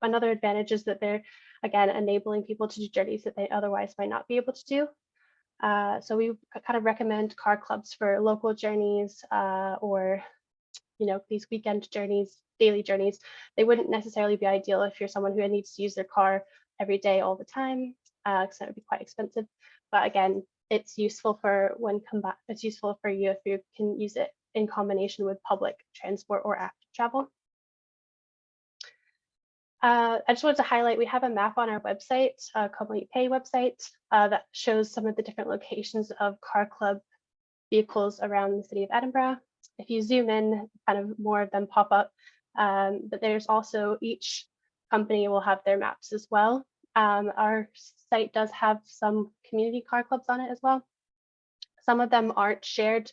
another advantage is that they're, again, enabling people to do journeys that they otherwise might not be able to do. So we kind of recommend car clubs for local journeys or, these weekend journeys, daily journeys. They wouldn't necessarily be ideal if you're someone who needs to use their car every day all the time, because that would be quite expensive. But again, it's useful for it's useful for you if you can use it in combination with public transport or active travel. I just wanted to highlight, we have a map on our website, Como UK website, that shows some of the different locations of car club vehicles around the city of Edinburgh. If you zoom in, kind of more of them pop up, but there's also, each company will have their maps as well. Our site does have some community car clubs on it as well. Some of them aren't shared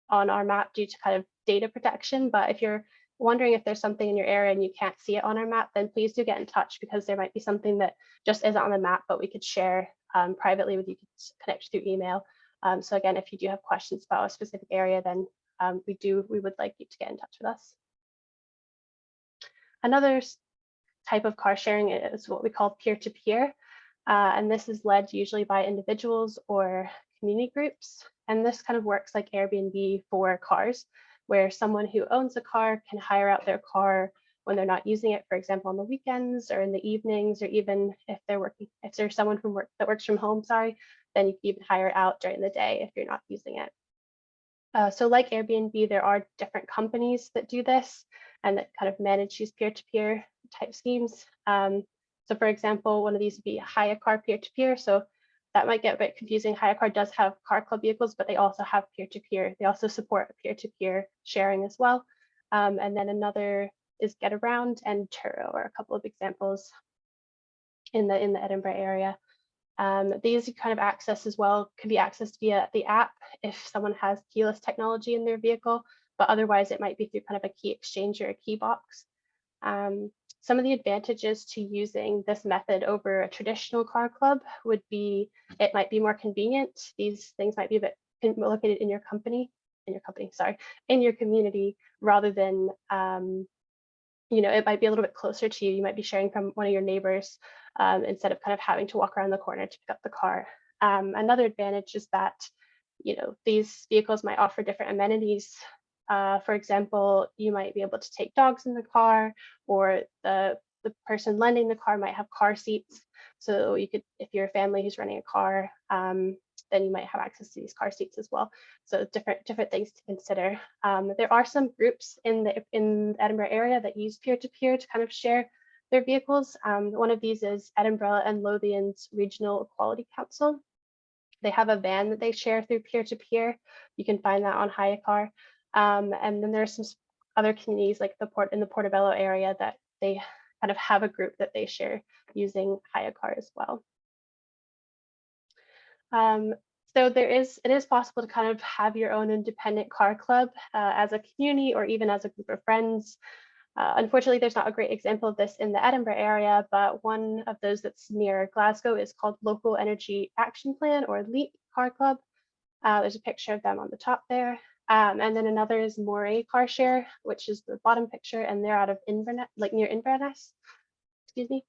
on our map due to kind of data protection, but if you're wondering if there's something in your area and you can't see it on our map, then please do get in touch, because there might be something that just isn't on the map, but we could share privately with you, could connect through email. So again, if you do have questions about a specific area, then we would like you to get in touch with us. Another type of car sharing is what we call peer-to-peer, and this is led usually by individuals or community groups. And this kind of works like Airbnb for cars, where someone who owns a car can hire out their car when they're not using it, for example, on the weekends or in the evenings, or even if there's someone from work that works from home, then you can even hire it out during the day if you're not using it. So like Airbnb, there are different companies that do this and that kind of manage these peer-to-peer type schemes. So for example, one of these would be Hire Car peer-to-peer. So that might get a bit confusing. Hire Car does have car club vehicles, but they also have peer-to-peer. They also support peer-to-peer sharing as well. And then another is Get Around and Turo are a couple of examples in the Edinburgh area. These kind of access as well can be accessed via the app if someone has keyless technology in their vehicle, but otherwise it might be through kind of a key exchange or a key box. Some of the advantages to using this method over a traditional car club would be it might be more convenient. These things might be a bit located in your community rather than it might be a little bit closer to you. You might be sharing from one of your neighbors instead of kind of having to walk around the corner to pick up the car. Another advantage is that, these vehicles might offer different amenities. For example, you might be able to take dogs in the car, or the person lending the car might have car seats. So you could, if you're a family who's renting a car, then you might have access to these car seats as well. So different things to consider. There are some groups in the Edinburgh area that use peer-to-peer to kind of share their vehicles. One of these is Edinburgh and Lothian's Regional Equality Council. They have a van that they share through peer-to-peer. You can find that on Hire Car. And then there's some other communities like in the Portobello area that they kind of have a group that they share using Hire Car as well. So it is possible to kind of have your own independent car club as a community or even as a group of friends. Unfortunately, there's not a great example of this in the Edinburgh area, but one of those that's near Glasgow is called Local Energy Action Plan, or LEAP Car Club. There's a picture of them on the top there. And then another is Moray Car Share, which is the bottom picture, and they're out of Inverness, like near Inverness, excuse me.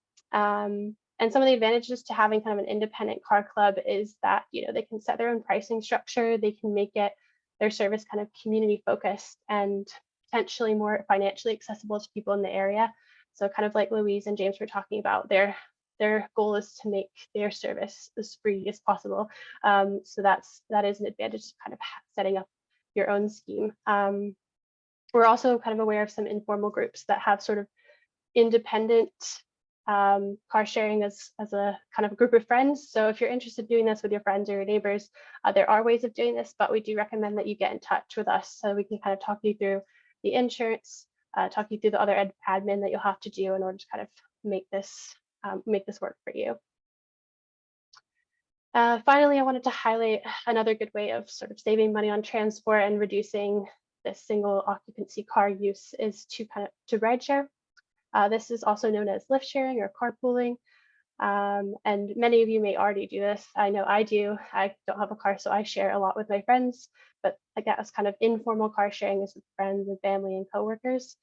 And some of the advantages to having kind of an independent car club is that, they can set their own pricing structure. They can make their service kind of community focused and potentially more financially accessible to people in the area. So kind of like Louise and James were talking about, their goal is to make their service as free as possible. So that is an advantage to kind of setting up your own scheme. We're also kind of aware of some informal groups that have sort of independent car sharing as a kind of a group of friends. So if you're interested in doing this with your friends or your neighbors, there are ways of doing this, but we do recommend that you get in touch with us so we can kind of talk you through the insurance, talk you through the other admin that you'll have to do in order to kind of make this work for you. Finally, I wanted to highlight another good way of sort of saving money on transport and reducing this single occupancy car use is to ride share. This is also known as lift sharing or carpooling. And many of you may already do this. I know I do. I don't have a car, so I share a lot with my friends, but I guess kind of informal car sharing is with friends and family and coworkers.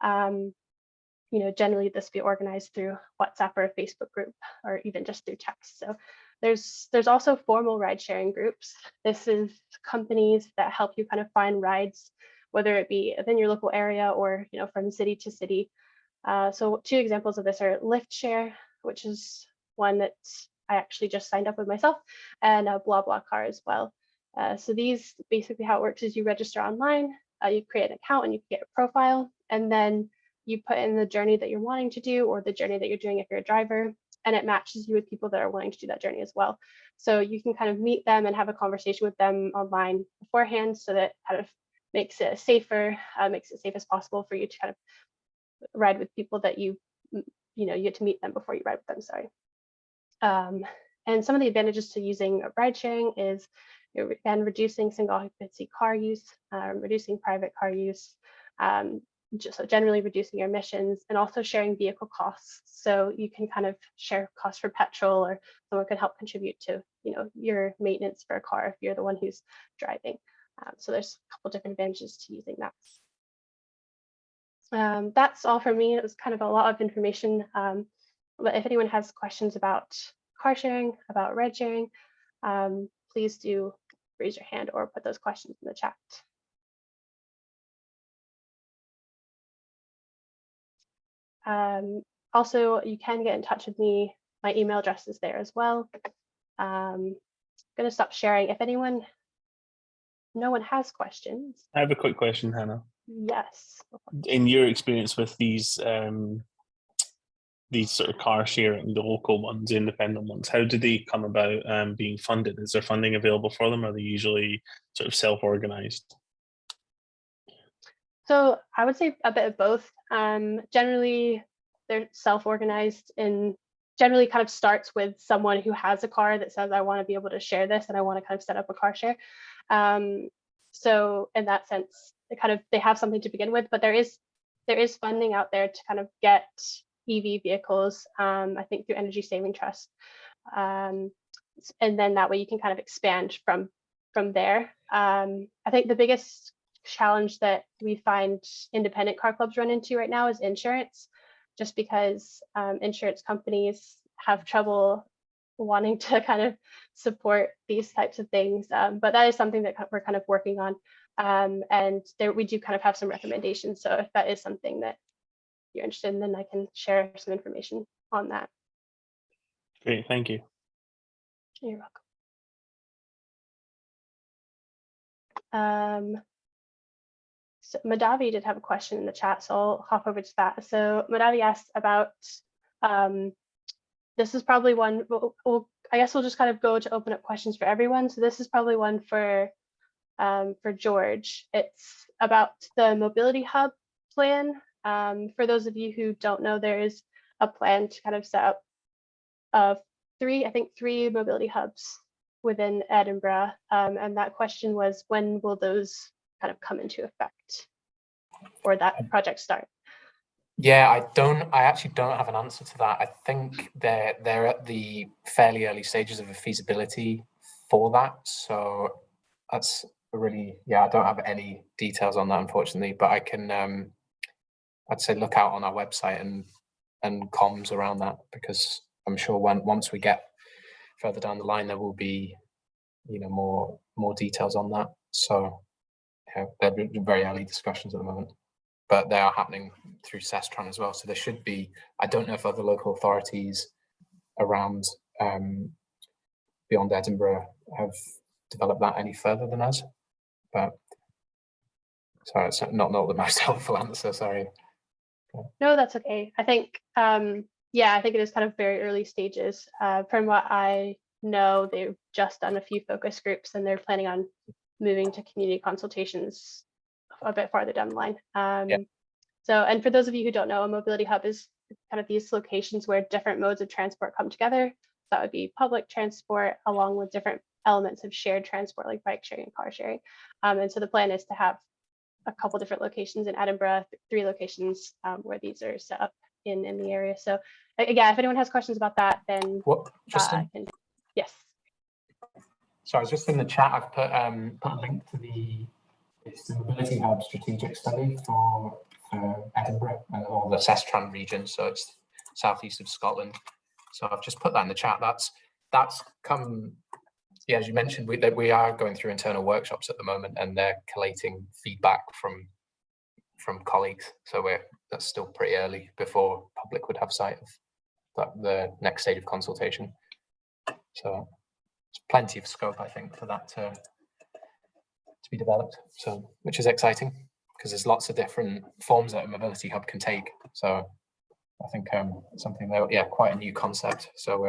Generally this be organized through WhatsApp or a Facebook group, or even just through text. So there's also formal ride sharing groups. This is companies that help you kind of find rides, whether it be within your local area or from city to city. So two examples of this are Lyft Share, which is one that I actually just signed up with myself, and BlaBlaCar as well. So these, basically how it works is you register online, you create an account and you get a profile, and then you put in the journey that you're wanting to do or the journey that you're doing if you're a driver, and it matches you with people that are willing to do that journey as well. So you can kind of meet them and have a conversation with them online beforehand, so that kind of makes it safer, makes it safe as possible for you to kind of ride with people that you get to meet them before you ride with them, sorry. And some of the advantages to using ride sharing is, again, reducing single occupancy car use, reducing private car use, so generally reducing your emissions, and also sharing vehicle costs. So you can kind of share costs for petrol, or someone could help contribute to your maintenance for a car if you're the one who's driving. So there's a couple different advantages to using that. That's all from me. It was kind of a lot of information, but if anyone has questions about car sharing, about ride sharing, please do raise your hand or put those questions in the chat. Also, you can get in touch with me. My email address is there as well. going to stop sharing. If no one has questions. I have a quick question, Hannah. Yes. In your experience with these sort of car sharing, the local ones, the independent ones, how do they come about being funded? Is there funding available for them? Or are they usually sort of self-organized? So I would say a bit of both. Generally, they're self-organized and generally kind of starts with someone who has a car that says, I want to be able to share this and I want to kind of set up a car share. So in that sense, they have something to begin with, but there is funding out there to kind of get EV vehicles, I think through Energy Saving Trust. And then that way you can kind of expand from there. I think the biggest challenge that we find independent car clubs run into right now is insurance, just because insurance companies have trouble wanting to kind of support these types of things. But that is something that we're kind of working on. And we do kind of have some recommendations. So if that is something that you're interested in, then I can share some information on that. Great, thank you. You're welcome. So Madavi did have a question in the chat, so I'll hop over to that. So Madavi asked about, this is probably one, I guess we'll just kind of go to open up questions for everyone. So this is probably one for George. It's about the mobility hub plan. For those of you who don't know, there is a plan to kind of set up three mobility hubs within Edinburgh. And that question was, when will those kind of come into effect or that project start? Yeah, I actually don't have an answer to that. I think they're at the fairly early stages of a feasibility for that. So that's really, I don't have any details on that, unfortunately, but I can, I'd say look out on our website and comms around that, because I'm sure once we get further down the line, there will be, more details on that. So they're very early discussions at the moment, but they are happening through Sestron as well. So there should be, I don't know if other local authorities around beyond Edinburgh have developed that any further than us, but sorry, it's not the most helpful answer, sorry. No, that's okay. I think, I think it is kind of very early stages. From what I know, they've just done a few focus groups and they're planning on moving to community consultations a bit farther down the line. So, and for those of you who don't know, a mobility hub is kind of these locations where different modes of transport come together. That would be public transport along with different elements of shared transport like bike sharing and car sharing. And so the plan is to have a couple different locations in Edinburgh, 3 locations where these are set up in the area. So again, if anyone has questions about that, then yes. Sorry, just in the chat, I've put a link to the Mobility Hub strategic study for Edinburgh or the Sestron region. So it's southeast of Scotland. So I've just put that in the chat. That's come, as you mentioned, we are going through internal workshops at the moment, and they're collating feedback from colleagues. So that's still pretty early before public would have sight of the next stage of consultation. So there's plenty of scope, I think, for that to be developed. So, which is exciting because there's lots of different forms that a mobility hub can take. So I think something that, quite a new concept. So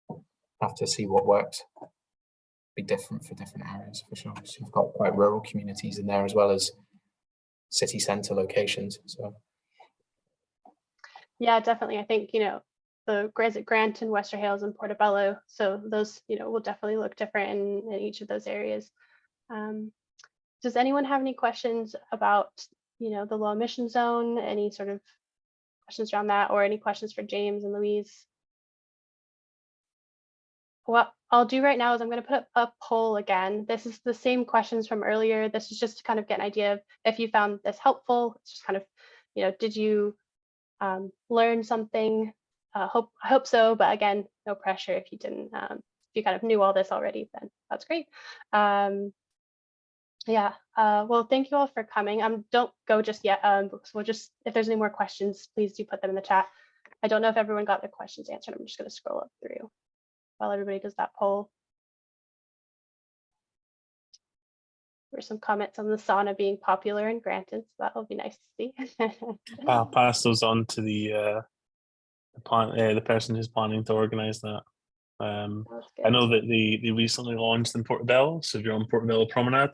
we'll have to see what works. Be different for different areas for sure. So you've got quite rural communities in there as well as city centre locations. So yeah, definitely. I think the Grant and Wester Hales and Portobello. So those will definitely look different in each of those areas. Does anyone have any questions about the low emission zone? Any sort of questions around that, or any questions for James and Louise? What I'll do right now is I'm going to put up a poll again. This is the same questions from earlier. This is just to kind of get an idea of if you found this helpful. It's just kind of, did you learn something? I hope so, but again, no pressure if you didn't. If you kind of knew all this already, then that's great. Well, thank you all for coming. Don't go just yet. We'll just, if there's any more questions, please do put them in the chat. I don't know if everyone got their questions answered. I'm just going to scroll up through while everybody does that poll. were some comments on the sauna being popular in Granton, so that'll be nice to see. I'll pass those on to the person who's planning to organise that. That's I good. know that they recently launched in Portobello, so if you're on Portobello Promenade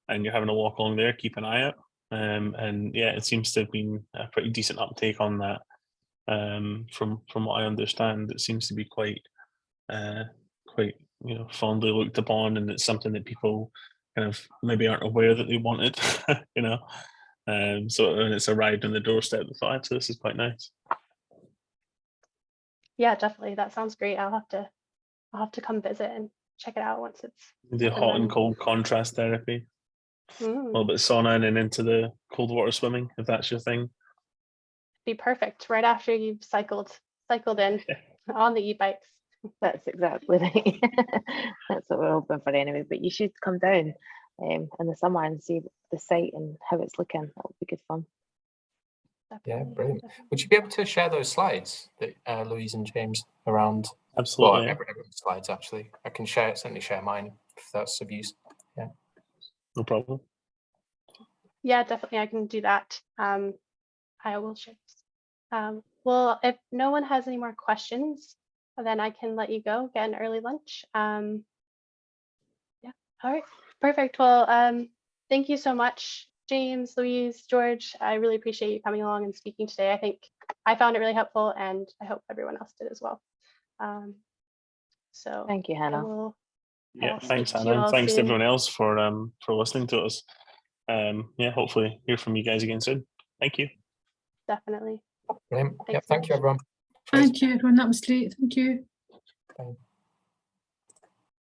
and you're having a walk along there, keep an eye out. And yeah, it seems to have been a pretty decent uptake on that. From what I understand, it seems to be quite fondly looked upon, and it's something that people kind of maybe aren't aware that they wanted, So when it's arrived on the doorstep, they thought, actually, this is quite nice. Yeah, definitely. That sounds great. I'll have to come visit and check it out once it's The up hot and running. cold contrast therapy, a Mm, little bit of sauna, and then into the cold water swimming, if that's your thing. be perfect right after you've cycled in on the e-bikes. That's exactly right. That's what we're hoping for anyway. But you should come down in the summer and see the site and how it's looking. That'll be good fun. Yeah, Definitely, brilliant. definitely. Would you be able to share those slides that Louise and James around? Absolutely. Well, everyone's slides actually. I can certainly share mine if that's of use. Yeah. No problem. Yeah, definitely. I can do that. I will share this. Well, if no one has any more questions, then I can let you go, get an early lunch. Yeah, all right, perfect. Well, thank you so much, James, Louise, George. I really appreciate you coming along and speaking today. I think I found it really helpful, and I hope everyone else did as well. So Thank you, I Hannah. will Yeah, speak thanks, to you Hannah, and all thanks to soon. everyone else for listening to us. Yeah, hopefully hear from you guys again soon. Thank you. Definitely. Brilliant. Yeah, Thanks so thank you, much. everyone. Cheers. Thank you, everyone. That was great. Thank you. Bye.